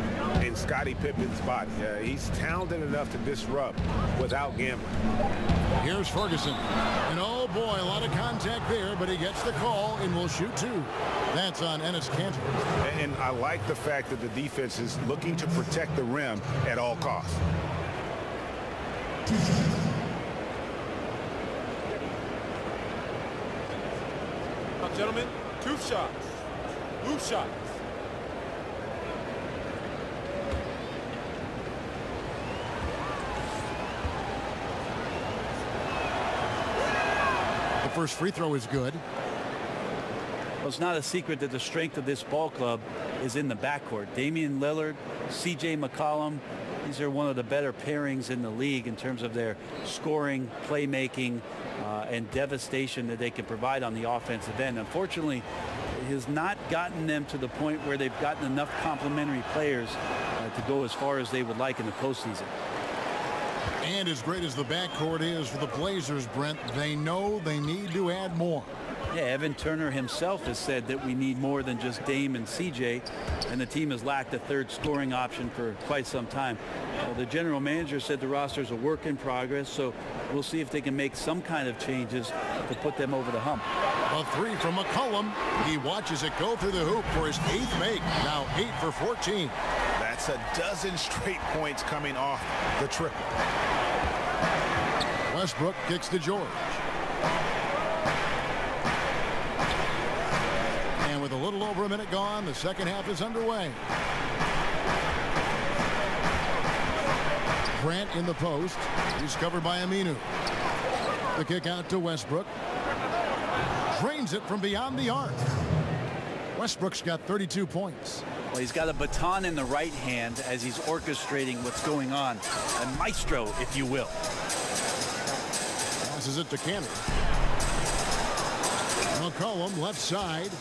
in Scottie Pippen's body. He's talented enough to disrupt without gambling. Here's Ferguson. And oh boy, a lot of contact there, but he gets the call and will shoot 2. That's on Enes Kanter. And I like the fact that the defense is looking to protect the rim at all costs. Now, gentlemen, 2 shots. Loose shots. The first free throw is good. Well, it's not a secret that the strength of this ball club is in the backcourt. Damian Lillard, C.J. McCollum, these are one of the better pairings in the league in terms of their scoring, playmaking, and devastation that they can provide on the offensive end. Unfortunately, it has not gotten them to the point where they've gotten enough complementary players to go as far as they would like in the postseason. And as great as the backcourt is for the Blazers, Brent, they know they need to add more. Yeah, Evan Turner himself has said that we need more than just Dame and CJ, and the team has lacked a third scoring option for quite some time. The general manager said the roster is a work in progress, so we'll see if they can make some kind of changes to put them over the hump. A 3 from McCollum. He watches it go through the hoop for his 8th make. Now 8 for 14. That's a dozen straight points coming off the triple. Westbrook kicks to George. And with a little over a minute gone, the second half is underway. Grant in the post. He's covered by Aminu. The kick out to Westbrook. Drains it from beyond the arc. Westbrook's got 32 points. Well, he's got a baton in the right hand as he's orchestrating what's going on. A maestro, if you will. Passes it to Kanter. McCollum left side.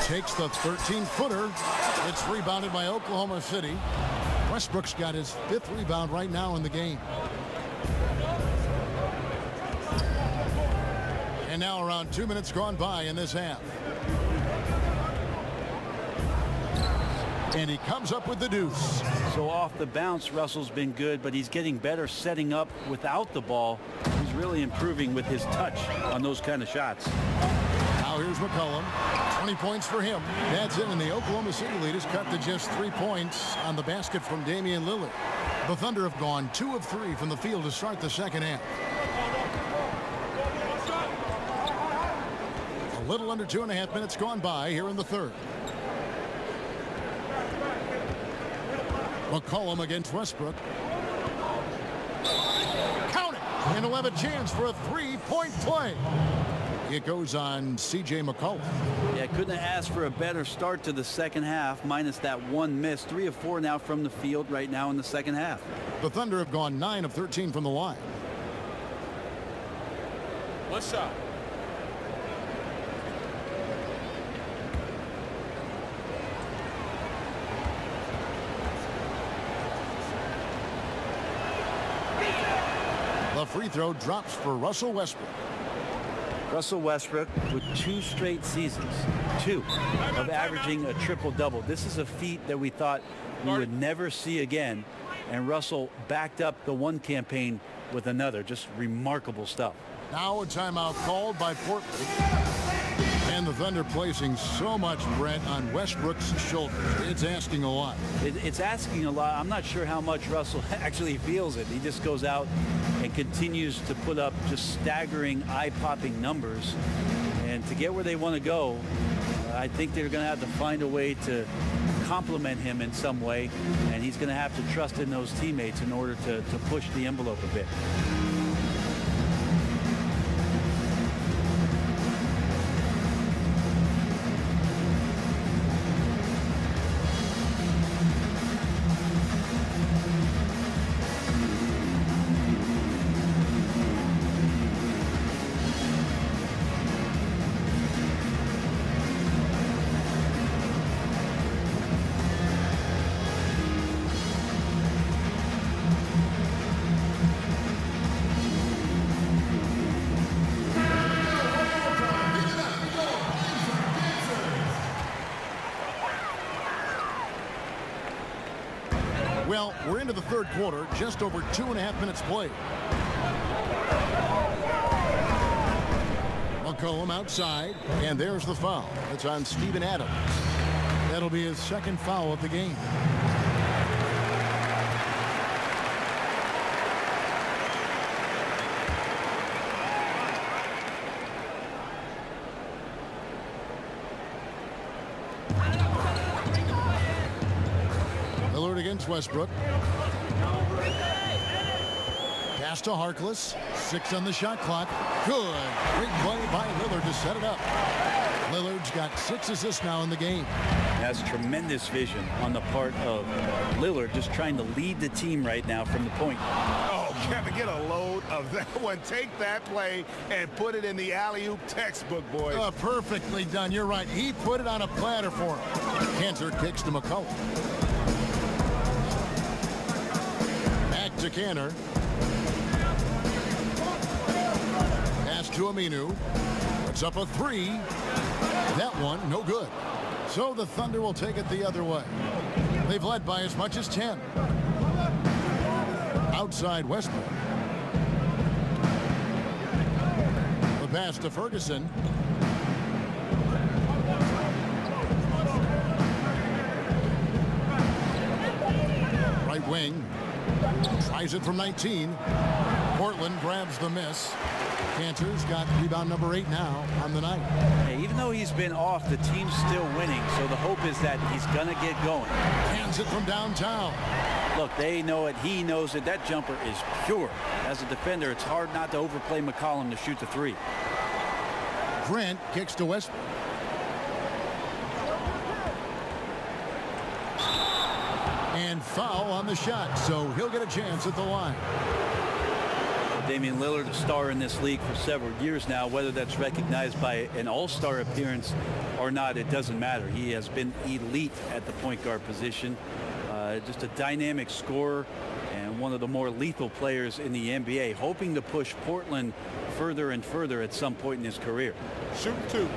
Takes the 13-footer. It's rebounded by Oklahoma City. Westbrook's got his 5th rebound right now in the game. And now around 2 minutes gone by in this half. And he comes up with the deuce. So off the bounce, Russell's been good, but he's getting better setting up without the ball. He's really improving with his touch on those kind of shots. Now here's McCollum. 20 points for him. That's it, and the Oklahoma City lead is cut to just 3 points on the basket from Damian Lillard. The Thunder have gone 2 of 3 from the field to start the second half. A little under 2.5 minutes gone by here in the third. McCollum against Westbrook. Count it! And he'll have a chance for a 3-point play. It goes on C.J. McCollum. Yeah, couldn't have asked for a better start to the second half, minus that 1 miss. 3 of 4 now from the field right now in the second half. The Thunder have gone 9 of 13 from the line. One shot. The free throw drops for Russell Westbrook. Russell Westbrook with 2 straight seasons, 2, of averaging a triple-double. This is a feat that we thought we would never see again, and Russell backed up the one campaign with another. Just remarkable stuff. Now a timeout called by Portland. And the Thunder placing so much, Brent, on Westbrook's shoulders. It's asking a lot. It's asking a lot. I'm not sure how much Russell actually feels it. He just goes out and continues to put up just staggering, eye-popping numbers. And to get where they want to go, I think they're going to have to find a way to complement him in some way. And he's going to have to trust in those teammates in order to push the envelope a bit. Well, we're into the third quarter, just over 2.5 minutes played. McCollum outside, and there's the foul. It's on Steven Adams. That'll be his second foul of the game. Lillard against Westbrook. Pass to Harkless. 6 on the shot clock. Good. Great play by Lillard to set it up. Lillard's got 6 assists now in the game. Has tremendous vision on the part of Lillard, just trying to lead the team right now from the point. Oh, Kevin, get a load of that one. Take that play and put it in the alley-oop textbook, boys. Perfectly done. You're right. He put it on a platter for him. Cantor kicks to McCollum. Back to Cantor. Pass to Aminu. Puts up a 3. That one, no good. So the Thunder will take it the other way. They've led by as much as 10. Outside Westbrook. The pass to Ferguson. Right wing. Tries it from 19. Portland grabs the miss. Cantor's got rebound number 8 now on the night. Hey, even though he's been off, the team's still winning, so the hope is that he's going to get going. Hands it from downtown. Look, they know it. He knows it. That jumper is pure. As a defender, it's hard not to overplay McCollum to shoot the 3. Grant kicks to Westbrook. And foul on the shot, so he'll get a chance at the line. Damian Lillard, a star in this league for several years now. Whether that's recognized by an all-star appearance or not, it doesn't matter. He has been elite at the point guard position. Just a dynamic scorer and one of the more lethal players in the NBA, hoping to push Portland further and further at some point in his career. Shoot 2.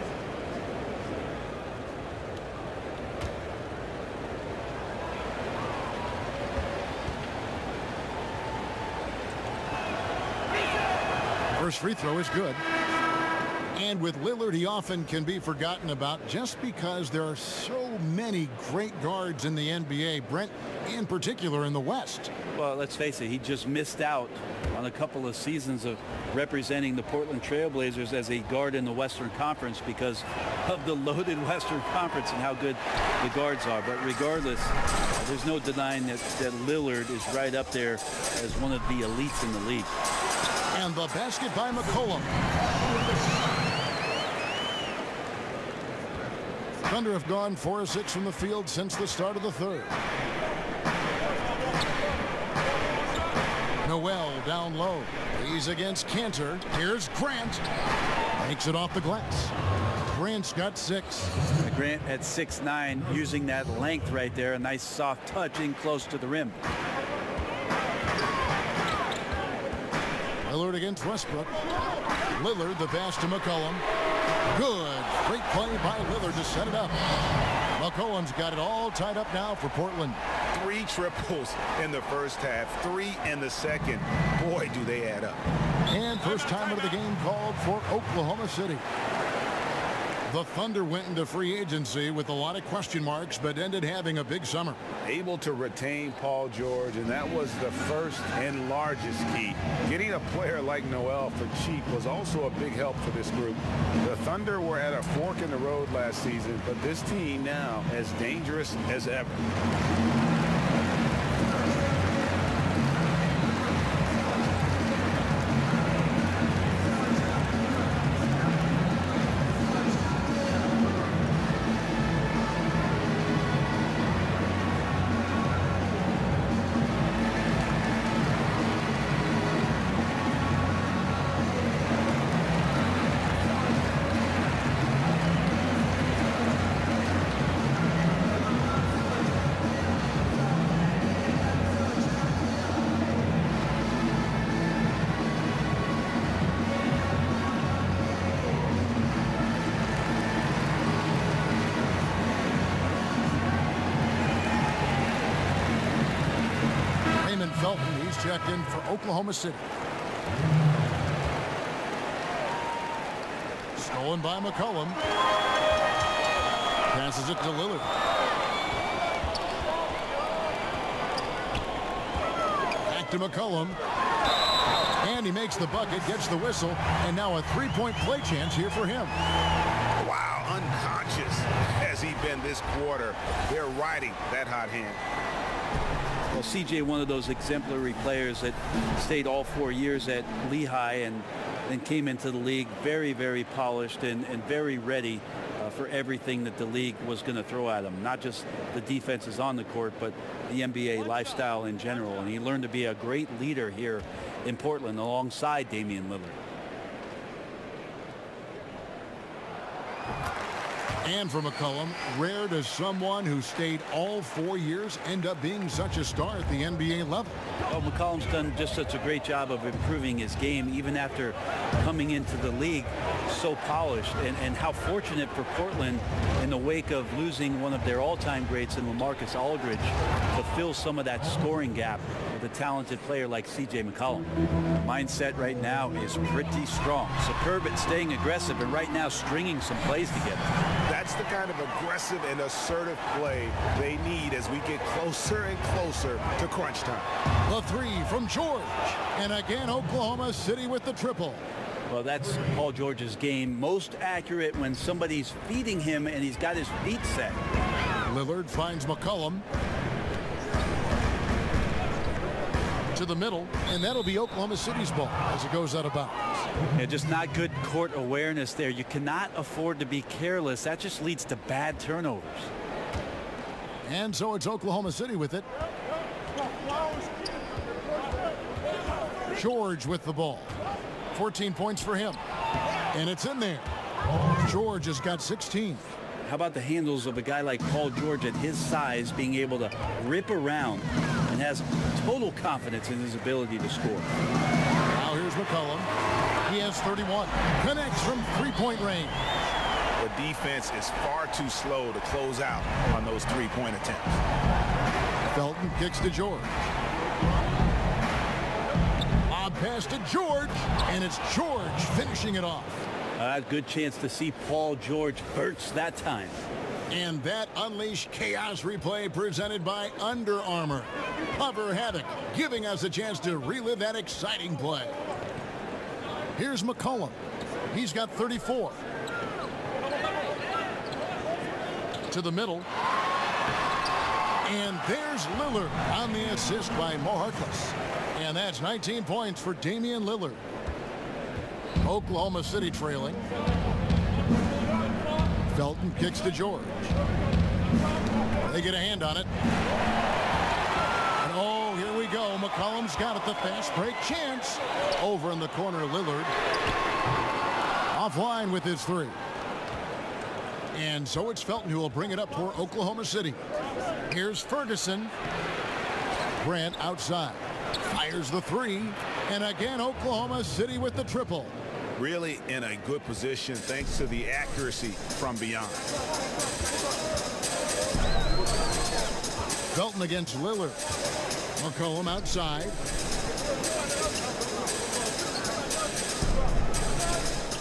First free throw is good. And with Lillard, he often can be forgotten about just because there are so many great guards in the NBA, Brent, in particular in the West. Well, let's face it, he just missed out on a couple of seasons of representing the Portland Trailblazers as a guard in the Western Conference because of the loaded Western Conference and how good the guards are. But regardless, there's no denying that Lillard is right up there as one of the elites in the league. And the basket by McCollum. Thunder have gone 4 of 6 from the field since the start of the third. Noel down low. He's against Cantor. Here's Grant. Makes it off the glass. Grant's got 6. Grant at 6'9", using that length right there. A nice soft touch in close to the rim. Lillard against Westbrook. Lillard, the pass to McCollum. Good. Great play by Lillard to set it up. McCollum's got it all tied up now for Portland. 3 triples in the first half, 3 in the second. Boy, do they add up. And first time of the game called for Oklahoma City. The Thunder went into free agency with a lot of question marks, but ended having a big summer. Able to retain Paul George, and that was the first and largest key. Getting a player like Noel for cheap was also a big help for this group. The Thunder were at a fork in the road last season, but this team now as dangerous as ever. Felton, he's checked in for Oklahoma City. Stolen by McCollum. Passes it to Lillard. Back to McCollum. And he makes the bucket, gets the whistle, and now a three-point play chance here for him. Wow, unconscious has he been this quarter. They're riding that hot hand. Well, CJ, one of those exemplary players that stayed all 4 years at Lehigh and then came into the league very, very polished and very ready for everything that the league was going to throw at him. Not just the defenses on the court, but the NBA lifestyle in general. And he learned to be a great leader here in Portland alongside Damian Lillard. And for McCollum, rare does someone who stayed all 4 years end up being such a star at the NBA level. Well, McCollum's done just such a great job of improving his game, even after coming into the league so polished. And how fortunate for Portland in the wake of losing one of their all-time greats in LaMarcus Aldridge to fill some of that scoring gap with a talented player like C.J. McCollum. Mindset right now is pretty strong. Superb at staying aggressive and right now stringing some plays together. That's the kind of aggressive and assertive play they need as we get closer and closer to crunch time. The three from George. And again, Oklahoma City with the triple. Well, that's Paul George's game. Most accurate when somebody's feeding him and he's got his feet set. Lillard finds McCollum to the middle, and that'll be Oklahoma City's ball as it goes out of bounds. Yeah, just not good court awareness there. You cannot afford to be careless. That just leads to bad turnovers. And so it's Oklahoma City with it. George with the ball. 14 points for him. And it's in there. George has got 16. How about the handles of a guy like Paul George at his size being able to rip around and has total confidence in his ability to score. Now here's McCollum. He has 31. Connects from three-point range. The defense is far too slow to close out on those three-point attempts. Felton kicks to George. Lob pass to George, and it's George finishing it off. Good chance to see Paul George burst that time. And that Unleash Chaos replay presented by Under Armour. Cover Havoc, giving us a chance to relive that exciting play. Here's McCollum. He's got 34. To the middle. And there's Lillard on the assist by Mo Harkless. And that's 19 points for Damian Lillard. Oklahoma City trailing. Felton kicks to George. They get a hand on it. And oh, here we go. McCollum's got it. The fast break chance. Over in the corner, Lillard. Offline with his three. And so it's Felton who will bring it up for Oklahoma City. Here's Ferguson. Grant outside. Fires the three. And again, Oklahoma City with the triple. Really in a good position thanks to the accuracy from beyond. Felton against Lillard. McCollum outside.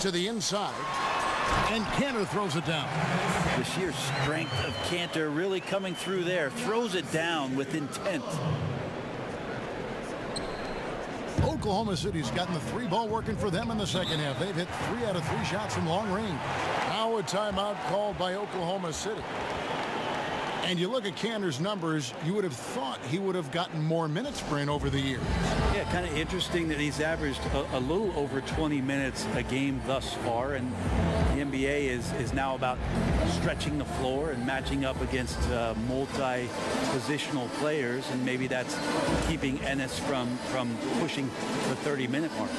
To the inside. And Cantor throws it down. The sheer strength of Cantor really coming through there. Throws it down with intent. Oklahoma City's gotten the three ball working for them in the second half. They've hit 3 out of 3 shots from long range. Now a timeout called by Oklahoma City. And you look at Cantor's numbers, you would have thought he would have gotten more minutes Brent over the years. Yeah, kind of interesting that he's averaged a little over 20 minutes a game thus far, and the NBA is now about stretching the floor and matching up against multi-positional players, and maybe that's keeping Ennis from pushing the 30-minute mark.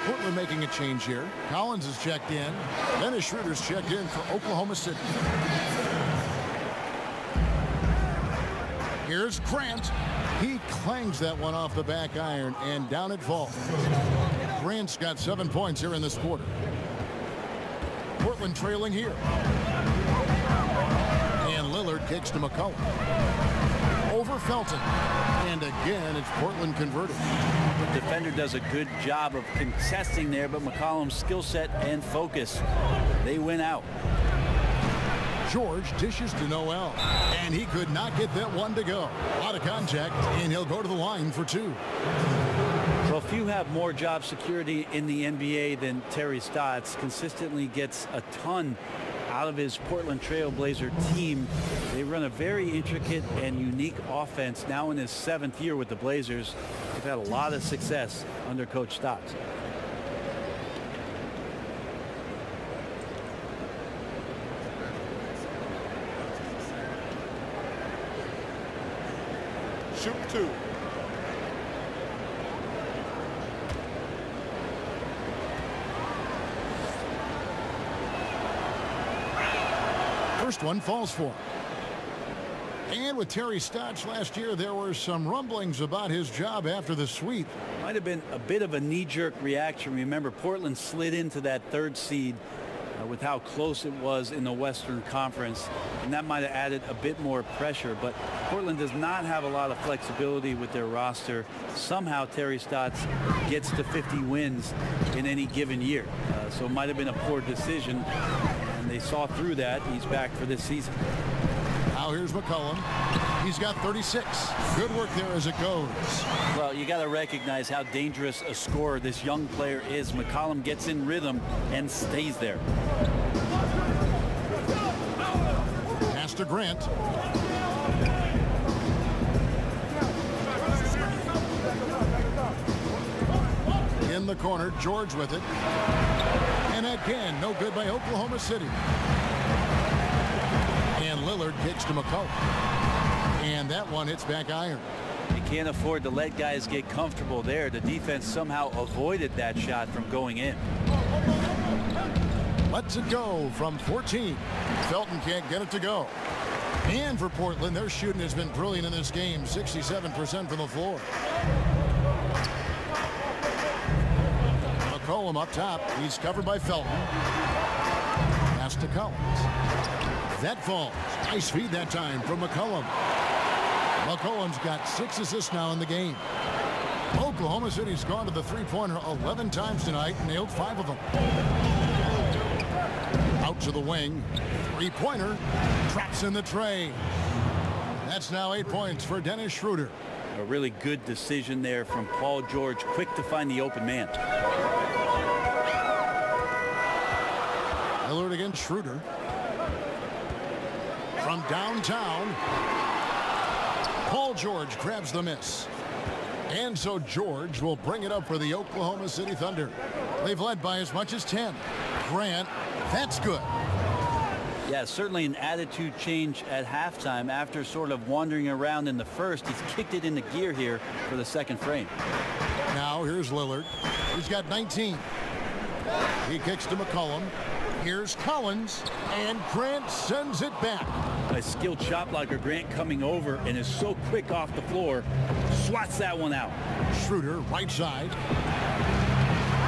Portland making a change here. Collins is checked in. Dennis Schroeder's checked in for Oklahoma City. Here's Grant. He clangs that one off the back iron, and down it falls. Grant's got 7 points here in this quarter. Portland trailing here. And Lillard kicks to McCollum. Over Felton. And again, it's Portland converted. The defender does a good job of contesting there, but McCollum's skill set and focus, they win out. George dishes to Noel, and he could not get that one to go. Out of contact, and he'll go to the line for 2. Well, few have more job security in the NBA than Terry Stotts. Consistently gets a ton out of his Portland Trailblazer team. They run a very intricate and unique offense now in his 7th year with the Blazers. They've had a lot of success under Coach Stotts. Shoot 2. First one falls for him. And with Terry Stotts last year, there were some rumblings about his job after the sweep. Might have been a bit of a knee-jerk reaction. Remember, Portland slid into that 3rd seed with how close it was in the Western Conference, and that might have added a bit more pressure. But Portland does not have a lot of flexibility with their roster. Somehow Terry Stotts gets to 50 wins in any given year. So it might have been a poor decision, and they saw through that. He's back for this season. Now here's McCollum. He's got 36. Good work there as it goes. Well, you got to recognize how dangerous a scorer this young player is. McCollum gets in rhythm and stays there. Pass to Grant. In the corner, George with it. And again, no good by Oklahoma City. And Lillard kicks to McCollum. And that one hits back iron. You can't afford to let guys get comfortable there. The defense somehow avoided that shot from going in. Lets it go from 14. Felton can't get it to go. And for Portland, their shooting has been brilliant in this game. 67% from the floor. McCollum up top. He's covered by Felton. Pass to Collins. That falls. Nice feed that time from McCollum. McCollum's got 6 assists now in the game. Oklahoma City's gone to the three-pointer 11 times tonight, nailed 5 of them. Out to the wing. Three-pointer. Traps in the tray. That's now 8 points for Dennis Schroeder. A really good decision there from Paul George. Quick to find the open man. Lillard against Schroeder. From downtown, Paul George grabs the miss. And so George will bring it up for the Oklahoma City Thunder. They've led by as much as 10. Grant, that's good. Yeah, certainly an attitude change at halftime after sort of wandering around in the first. He's kicked it into gear here for the second frame. Now here's Lillard. He's got 19. He kicks to McCollum. Here's Collins, and Grant sends it back. A skilled shot blocker, Grant coming over and is so quick off the floor, swats that one out. Schroeder, right side.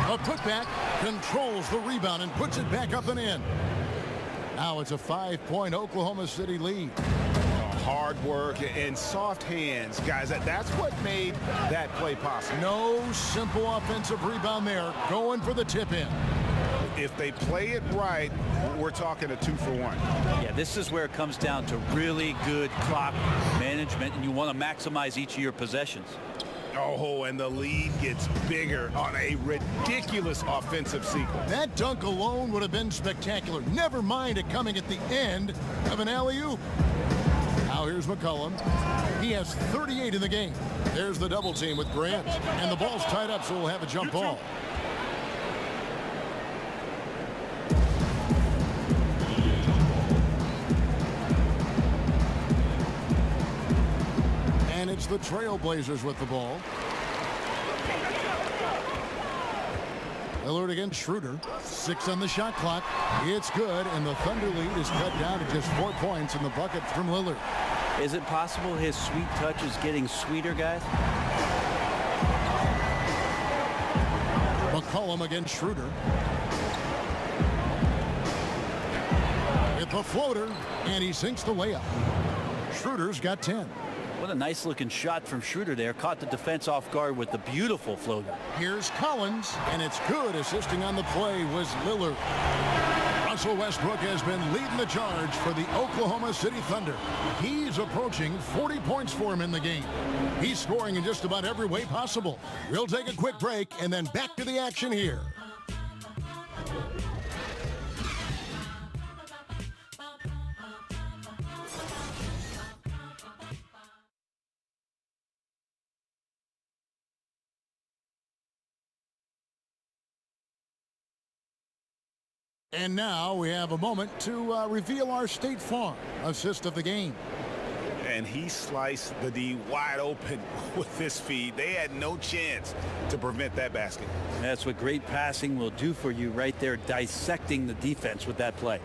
A putback, controls the rebound and puts it back up and in. Now it's a 5-point Oklahoma City lead. Hard work and soft hands, guys. That's what made that play possible. No simple offensive rebound there. Going for the tip-in. If they play it right, we're talking a 2-for-1. Yeah, this is where it comes down to really good clock management, and you want to maximize each of your possessions. Oh, and the lead gets bigger on a ridiculous offensive sequence. That dunk alone would have been spectacular. Never mind it coming at the end of an alley-oop. Now here's McCollum. He has 38 in the game. There's the double team with Grant. And the ball's tied up, so we'll have a jump ball. And it's the Trailblazers with the ball. Lillard against Schroeder. 6 on the shot clock. It's good, and the Thunder lead is cut down to just 4 points in the bucket from Lillard. Is it possible his sweet touch is getting sweeter, guys? McCollum against Schroeder. Hit the floater, and he sinks the layup. Schroeder's got 10. What a nice looking shot from Schroeder there. Caught the defense off guard with the beautiful floater. Here's Collins, and it's good. Assisting on the play was Lillard. Russell Westbrook has been leading the charge for the Oklahoma City Thunder. He's approaching 40 points for him in the game. He's scoring in just about every way possible. We'll take a quick break and then back to the action here. And now we have a moment to reveal our State Farm assist of the game. And he sliced the D wide open with this feed. They had no chance to prevent that basket. That's what great passing will do for you right there, dissecting the defense with that play.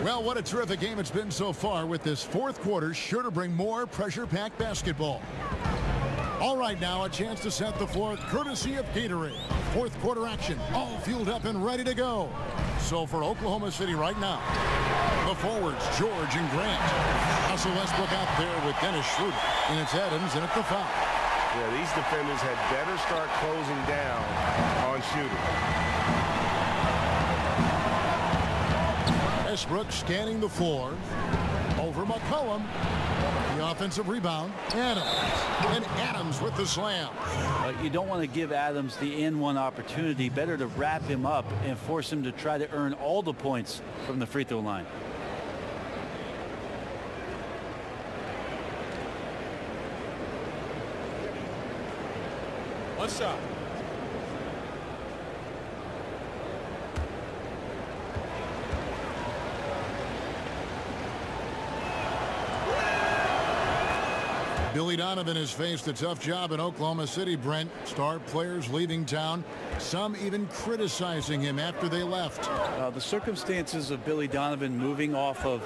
Well, what a terrific game it's been so far, with this fourth quarter sure to bring more pressure-packed basketball. All right, now a chance to set the floor courtesy of Gatorade. Fourth quarter action, all fueled up and ready to go. So for Oklahoma City right now, the forwards, George and Grant. Russell Westbrook out there with Dennis Schroeder. And it's Adams, and it's the foul. Yeah, these defenders had better start closing down on Schroeder. Westbrook scanning the floor. Over McCollum. The offensive rebound. Adams. And Adams with the slam. You don't want to give Adams the N1 opportunity. Better to wrap him up and force him to try to earn all the points from the free throw line. One shot. Billy Donovan has faced a tough job in Oklahoma City, Brent. Star players leaving town, some even criticizing him after they left. The circumstances of Billy Donovan moving off of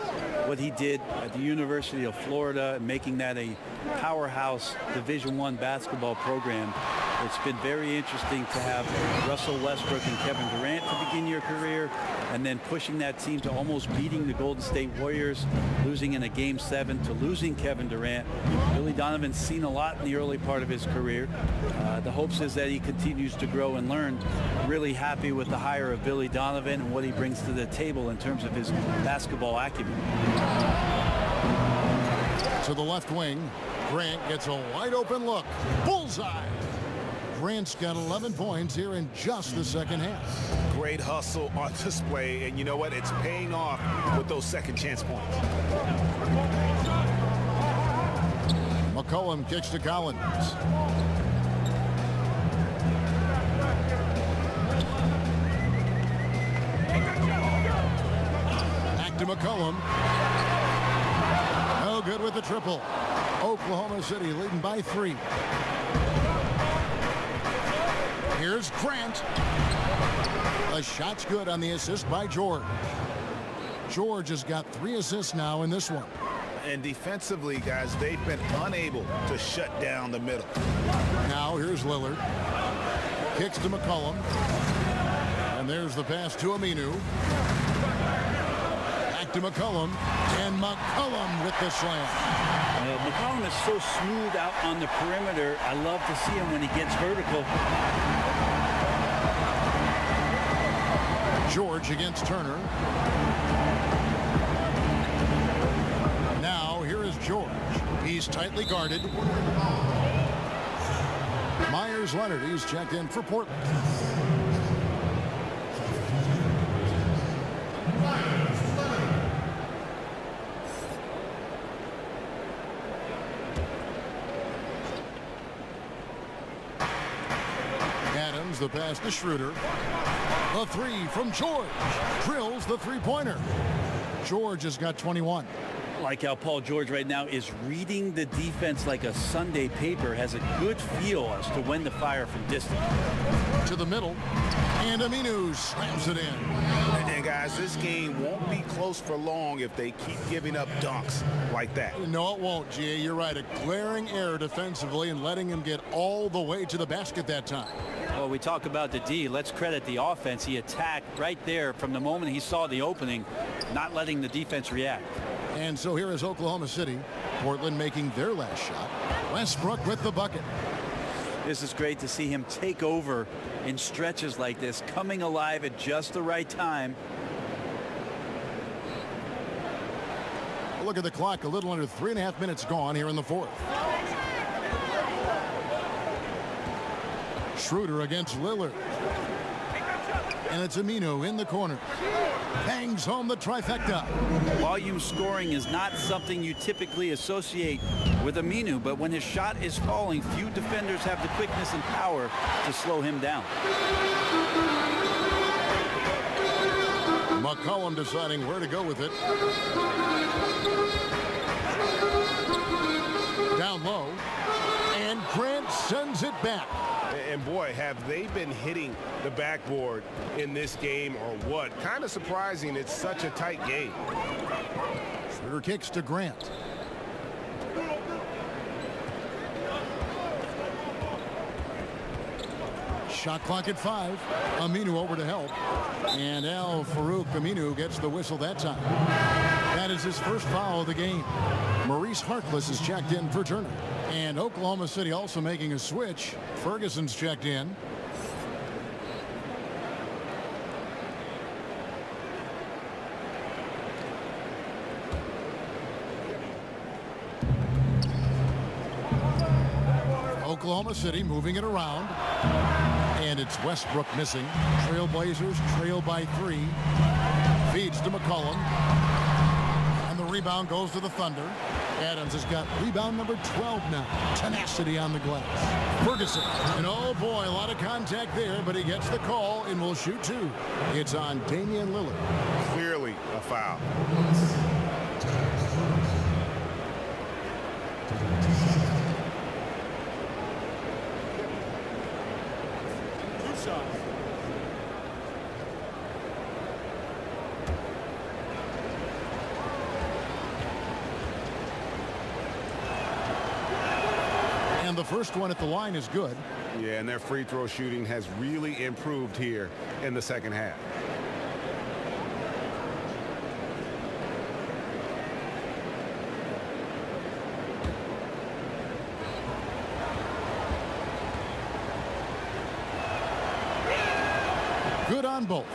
what he did at the University of Florida and making that a powerhouse Division I basketball program. It's been very interesting to have Russell Westbrook and Kevin Durant to begin your career, and then pushing that team to almost beating the Golden State Warriors, losing in a Game 7 to losing Kevin Durant. Billy Donovan's seen a lot in the early part of his career. The hopes is that he continues to grow and learn. Really happy with the hire of Billy Donovan and what he brings to the table in terms of his basketball acumen. To the left wing, Grant gets a wide open look. Bullseye. Grant's got 11 points here in just the second half. Great hustle on display, and you know what? It's paying off with those second chance points. McCollum kicks to Collins. Back to McCollum. No good with the triple. Oklahoma City leading by 3. Here's Grant. The shot's good on the assist by George. George has got 3 assists now in this one. And defensively, guys, they've been unable to shut down the middle. Now here's Lillard. Kicks to McCollum. And there's the pass to Aminu. Back to McCollum. And McCollum with the slam. McCollum is so smooth out on the perimeter. I love to see him when he gets vertical. George against Turner. Now here is George. He's tightly guarded. Myers Leonard, he's checked in for Portland. Adams, the pass to Schroeder. A 3 from George. Drills the three-pointer. George has got 21. Like how Paul George right now is reading the defense like a Sunday paper, has a good feel as to when to fire from distance. To the middle, and Aminu slams it in. And guys, this game won't be close for long if they keep giving up dunks like that. No, it won't, G.A. You're right. A glaring error defensively and letting him get all the way to the basket that time. Well, we talk about the D. Let's credit the offense. He attacked right there from the moment he saw the opening, not letting the defense react. And so here is Oklahoma City. Portland making their last shot. Westbrook with the bucket. This is great to see him take over in stretches like this, coming alive at just the right time. Look at the clock. A little under 3.5 minutes gone here in the fourth. Schroeder against Lillard. And it's Aminu in the corner. Bangs home the trifecta. Volume scoring is not something you typically associate with Aminu, but when his shot is falling, few defenders have the quickness and power to slow him down. McCollum deciding where to go with it. Down low. And Grant sends it back. And boy, have they been hitting the backboard in this game or what? Kind of surprising it's such a tight game. Schroeder kicks to Grant. Shot clock at 5. Aminu over to help. And Al-Farouq Aminu gets the whistle that time. That is his first foul of the game. Maurice Harkless is checked in for Turner. And Oklahoma City also making a switch. Ferguson's checked in. Oklahoma City moving it around. And it's Westbrook missing. Trailblazers trail by 3. Feeds to McCollum. And the rebound goes to the Thunder. Adams has got rebound number 12 now. Tenacity on the glass. Ferguson. And oh boy, a lot of contact there, but he gets the call and will shoot 2. It's on Damian Lillard. Clearly a foul. And the first one at the line is good. Yeah, and their free throw shooting has really improved here in the second half. Good on both.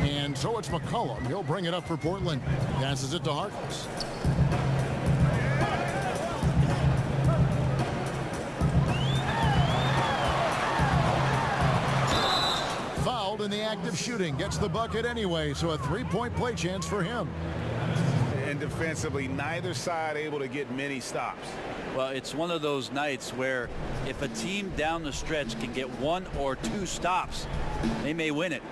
And so it's McCollum. He'll bring it up for Portland. Passes it to Harkless. active shooting. Gets the bucket anyway, so a three-point play chance for him. And defensively, neither side able to get many stops. Well, it's one of those nights where if a team down the stretch can get 1 or 2 stops, they may win it.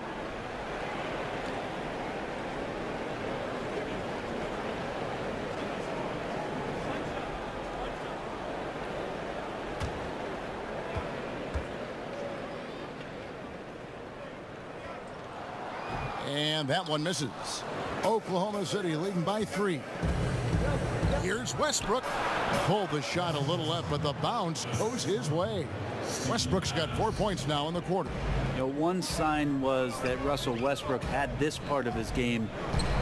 And that one misses. Oklahoma City leading by 3. Here's Westbrook. Pulled the shot a little left, but the bounce goes his way. Westbrook's got 4 points now in the quarter. You know, one sign was that Russell Westbrook had this part of his game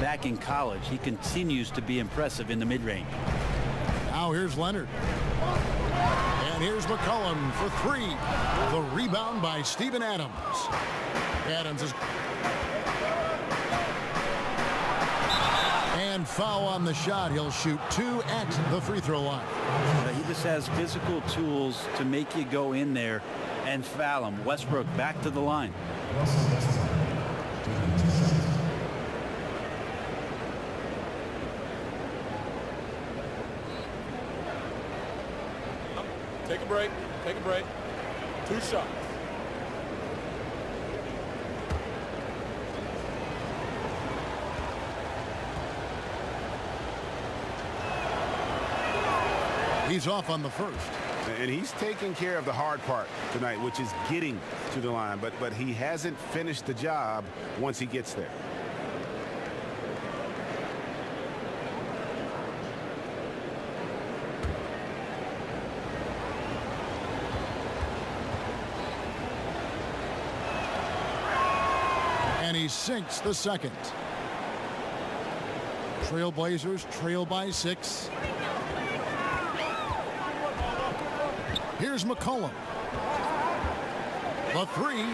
back in college. He continues to be impressive in the mid-range. Now here's Leonard. And here's McCollum for 3. The rebound by Steven Adams. Adams is... And foul on the shot. He'll shoot 2 at the free throw line. He just has physical tools to make you go in there and foul him. Westbrook back to the line. Take a break. Take a break. 2 shots. He's off on the first. And he's taking care of the hard part tonight, which is getting to the line. But he hasn't finished the job once he gets there. And he sinks the second. Trailblazers trail by 6. Here's McCollum. The 3.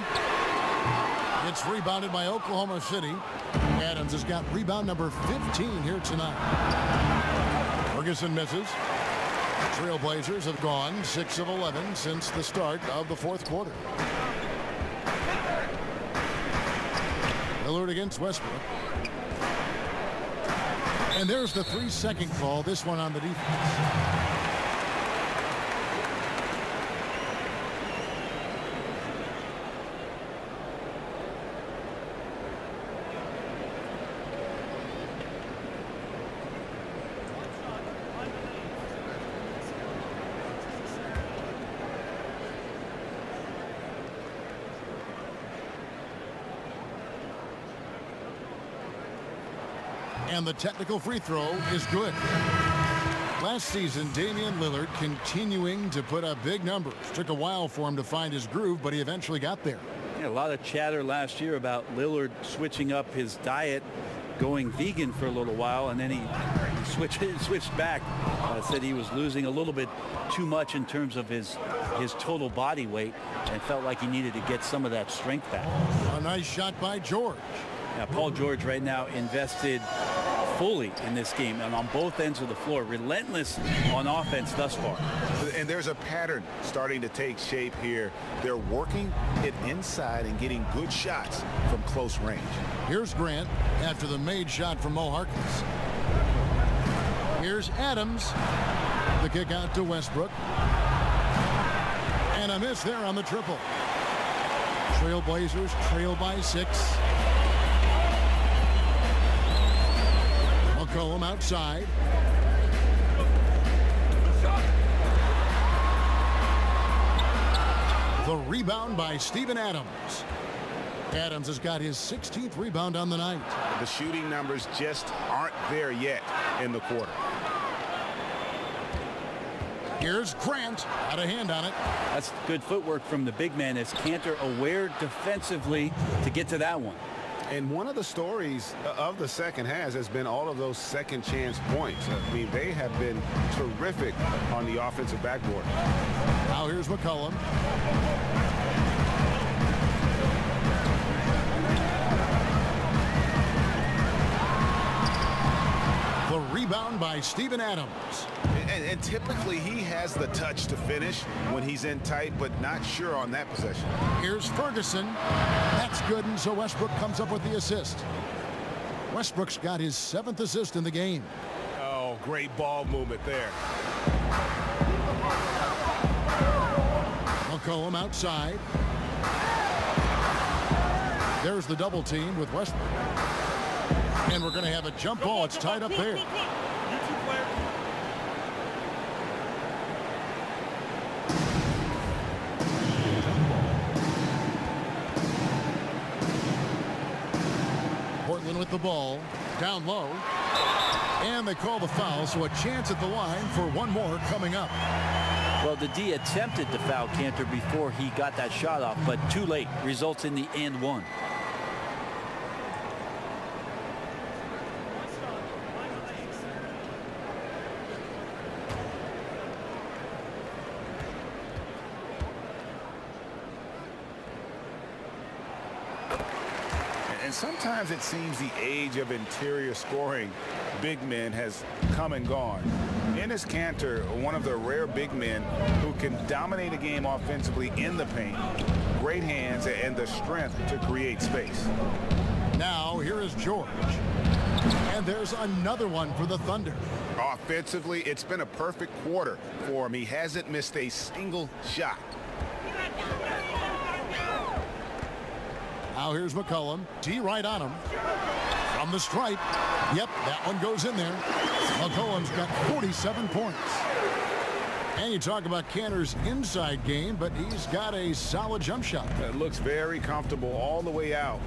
It's rebounded by Oklahoma City. Adams has got rebound number 15 here tonight. Ferguson misses. Trailblazers have gone 6 of 11 since the start of the fourth quarter. Lillard against Westbrook. And there's the 3-second call, this one on the defense. And the technical free throw is good. Last season, Damian Lillard continuing to put up big numbers. Took a while for him to find his groove, but he eventually got there. Yeah, a lot of chatter last year about Lillard switching up his diet, going vegan for a little while, and then he switched back. Said he was losing a little bit too much in terms of his total body weight and felt like he needed to get some of that strength back. A nice shot by George. Now, Paul George right now invested fully in this game and on both ends of the floor, relentless on offense thus far. And there's a pattern starting to take shape here. They're working it inside and getting good shots from close range. Here's Grant after the made shot from Mo Harkless. Here's Adams. The kick out to Westbrook. And a miss there on the triple. Trailblazers trail by 6. McCollum outside. The rebound by Steven Adams. Adams has got his 16th rebound on the night. The shooting numbers just aren't there yet in the quarter. Here's Grant, out of hand on it. That's good footwork from the big man as Cantor aware defensively to get to that one. And one of the stories of the second half has been all of those second chance points. I mean, they have been terrific on the offensive backboard. Now here's McCollum. The Rebound by Steven Adams. And typically he has the touch to finish when he's in tight, but not sure on that possession. Here's Ferguson. That's good, and so Westbrook comes up with the assist. Westbrook's got his 7th assist in the game. Oh, great ball movement there. McCollum outside. There's the double team with Westbrook. And we're going to have a jump ball. It's tied up there. Portland with the ball. Down low. And they call the foul, so a chance at the line for one more coming up. Well, the D attempted to foul Cantor before he got that shot off, but too late. Results in the and one. And sometimes it seems the age of interior scoring big men has come and gone. Enes Kanter, one of the rare big men who can dominate a game offensively in the paint, great hands and the strength to create space. Now here is George. And there's another one for the Thunder. Offensively, it's been a perfect quarter for him. He hasn't missed a single shot. Now here's McCollum. D right on him. From the stripe. Yep, that one goes in there. McCollum's got 47 points. And you talk about Kanter's inside game, but he's got a solid jump shot. It looks very comfortable all the way out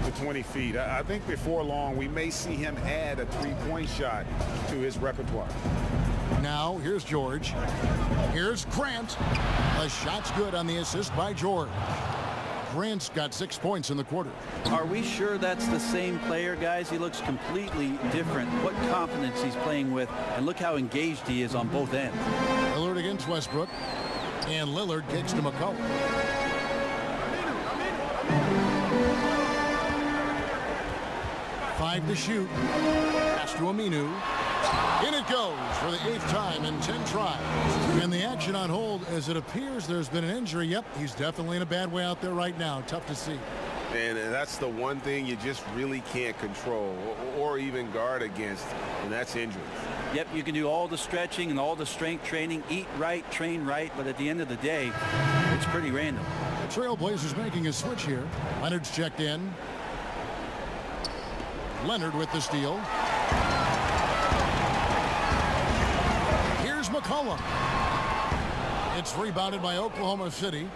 to 20 feet. I think before long we may see him add a three-point shot to his repertoire. Now here's George. Here's Grant. The shot's good on the assist by George. Grant's got 6 points in the quarter. Are we sure that's the same player, guys? He looks completely different. What confidence he's playing with, and look how engaged he is on both ends. Lillard against Westbrook, and Lillard kicks to McCollum. Five to shoot. Pass to Aminu. In it goes for the 8th time in 10 tries. And the action on hold as it appears there's been an injury. Yep, he's definitely in a bad way out there right now. Tough to see. And that's the one thing you just really can't control or even guard against, and that's injury. Yep, you can do all the stretching and all the strength training, eat right, train right, but at the end of the day, it's pretty random. The Trailblazers making a switch here. Leonard's checked in. Leonard with the steal. Here's McCollum. It's rebounded by Oklahoma City.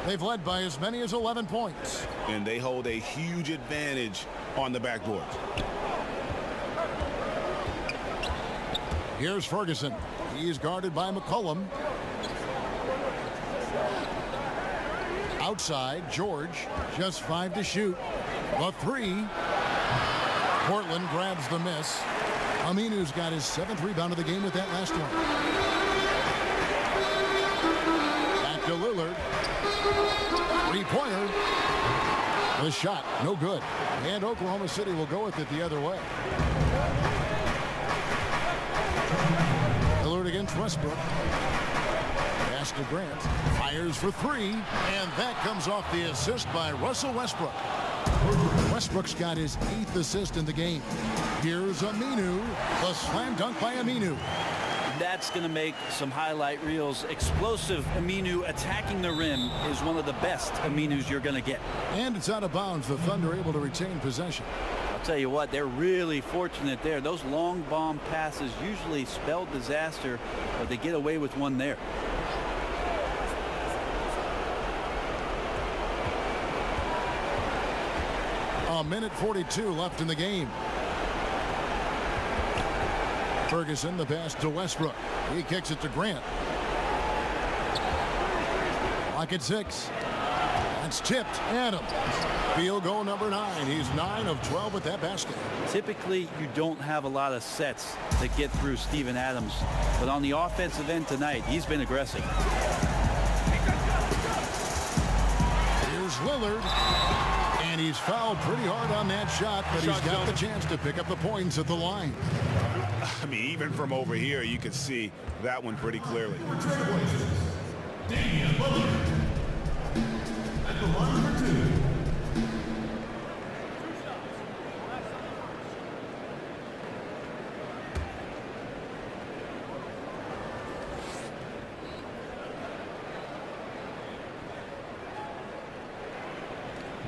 They've led by as many as 11 points. And they hold a huge advantage on the backboard. Here's Ferguson. He's guarded by McCollum. Outside, George. Just 5 to shoot. The 3. Portland grabs the miss. Aminu's got his 7th rebound of the game with that last one. Back to Lillard. Three-pointer. The shot, no good. And Oklahoma City will go with it the other way. Lillard against Westbrook. Pass to Grant. Fires for 3. And that comes off the assist by Russell Westbrook. Westbrook's got his 8th assist in the game. Here's Aminu. The slam dunk by Aminu. That's going to make some highlight reels. Explosive Aminu attacking the rim is one of the best Aminus you're going to get. And it's out of bounds. The Thunder able to retain possession. I'll tell you what, they're really fortunate there. Those long bomb passes usually spell disaster, but they get away with one there. A minute 42 left in the game. Ferguson, the pass to Westbrook. He kicks it to Grant. Clock at 6. That's tipped. Adams. Field goal number 9. He's 9 of 12 with that basket. Typically, you don't have a lot of sets that get through Steven Adams. But on the offensive end tonight, he's been aggressive. Here's Lillard. And he's fouled pretty hard on that shot, but he's got the chance to pick up the points at the line. I mean, even from over here, you can see that one pretty clearly. At the line for 2.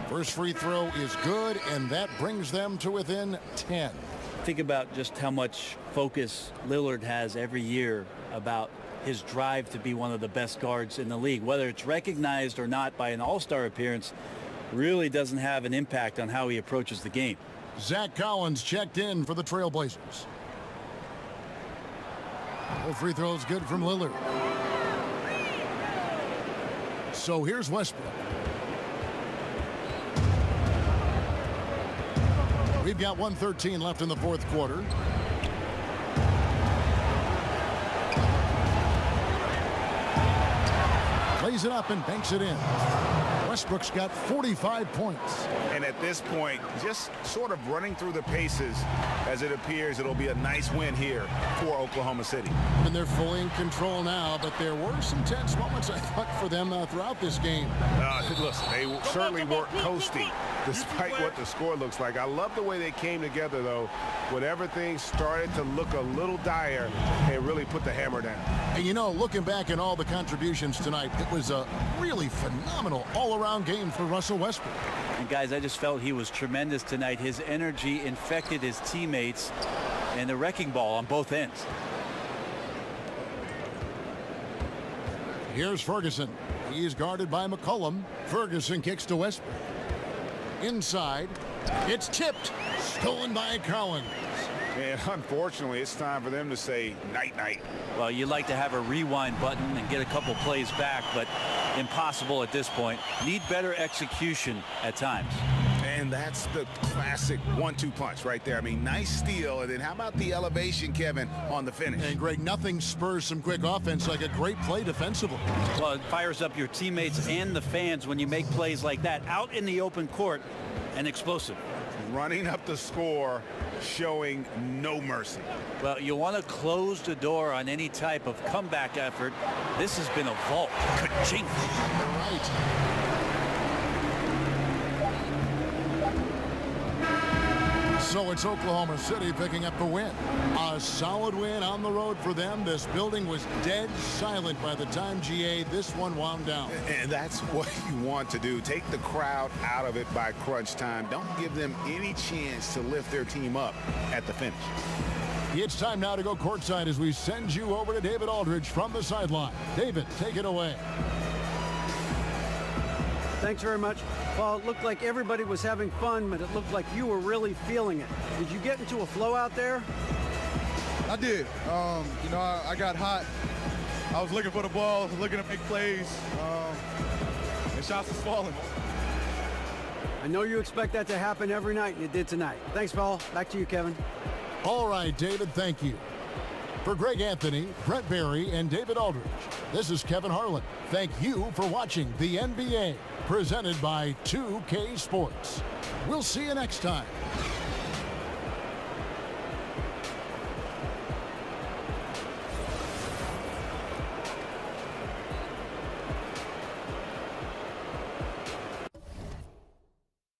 First free throw is good, and that brings them to within 10. Think about just how much focus Lillard has every year about his drive to be one of the best guards in the league. Whether it's recognized or not by an all-star appearance really doesn't have an impact on how he approaches the game. Zach Collins checked in for the Trailblazers. The free throw is good from Lillard. So here's Westbrook. We've got 1:13 left in the fourth quarter. Plays it up and banks it in. Westbrook's got 45 points. And at this point, just sort of running through the paces, as it appears it'll be a nice win here for Oklahoma City. And they're fully in control now, but there were some tense moments, I thought, for them throughout this game. Listen, they certainly weren't coasting despite what the score looks like. I love the way they came together, though, when everything started to look a little dire and really put the hammer down. And, you know, looking back at all the contributions tonight, it was a really phenomenal all-around game for Russell Westbrook. And, guys, I just felt he was tremendous tonight. His energy infected his teammates, and the wrecking ball on both ends. Here's Ferguson. He's guarded by McCollum. Ferguson kicks to Westbrook. Inside. It's tipped. Stolen by Collins. And unfortunately, it's time for them to say night-night. Well, you'd like to have a rewind button and get a couple plays back, but impossible at this point. Need better execution at times. And that's the classic 1-2 punch right there. I mean, nice steal. And then how about the elevation, Kevin, on the finish? And, Greg, nothing spurs some quick offense like a great play defensively. Well, it fires up your teammates and the fans when you make plays like that out in the open court and explosive. Running up the score, showing no mercy. Well, you want to close the door on any type of comeback effort. This has been a vault. Ka-ching. Right. So it's Oklahoma City picking up the win. A solid win on the road for them. This building was dead silent by the time, GA, this one wound down. And that's what you want to do. Take the crowd out of it by crunch time. Don't give them any chance to lift their team up at the finish. It's time now to go courtside as we send you over to David Aldridge from the sideline. David, take it away. Thanks very much. Well, it looked like everybody was having fun, but it looked like you were really feeling it. Did you get into a flow out there? I did. You know, I got hot. I was looking for the ball, looking to make plays, and shots was falling. I know you expect that to happen every night, and it did tonight. Thanks, Paul. Back to you, Kevin. All right, David, thank you. For Greg Anthony, Brett Barry, and David Aldridge, this is Kevin Harlan. Thank you for watching the NBA, presented by 2K Sports. We'll see you next time.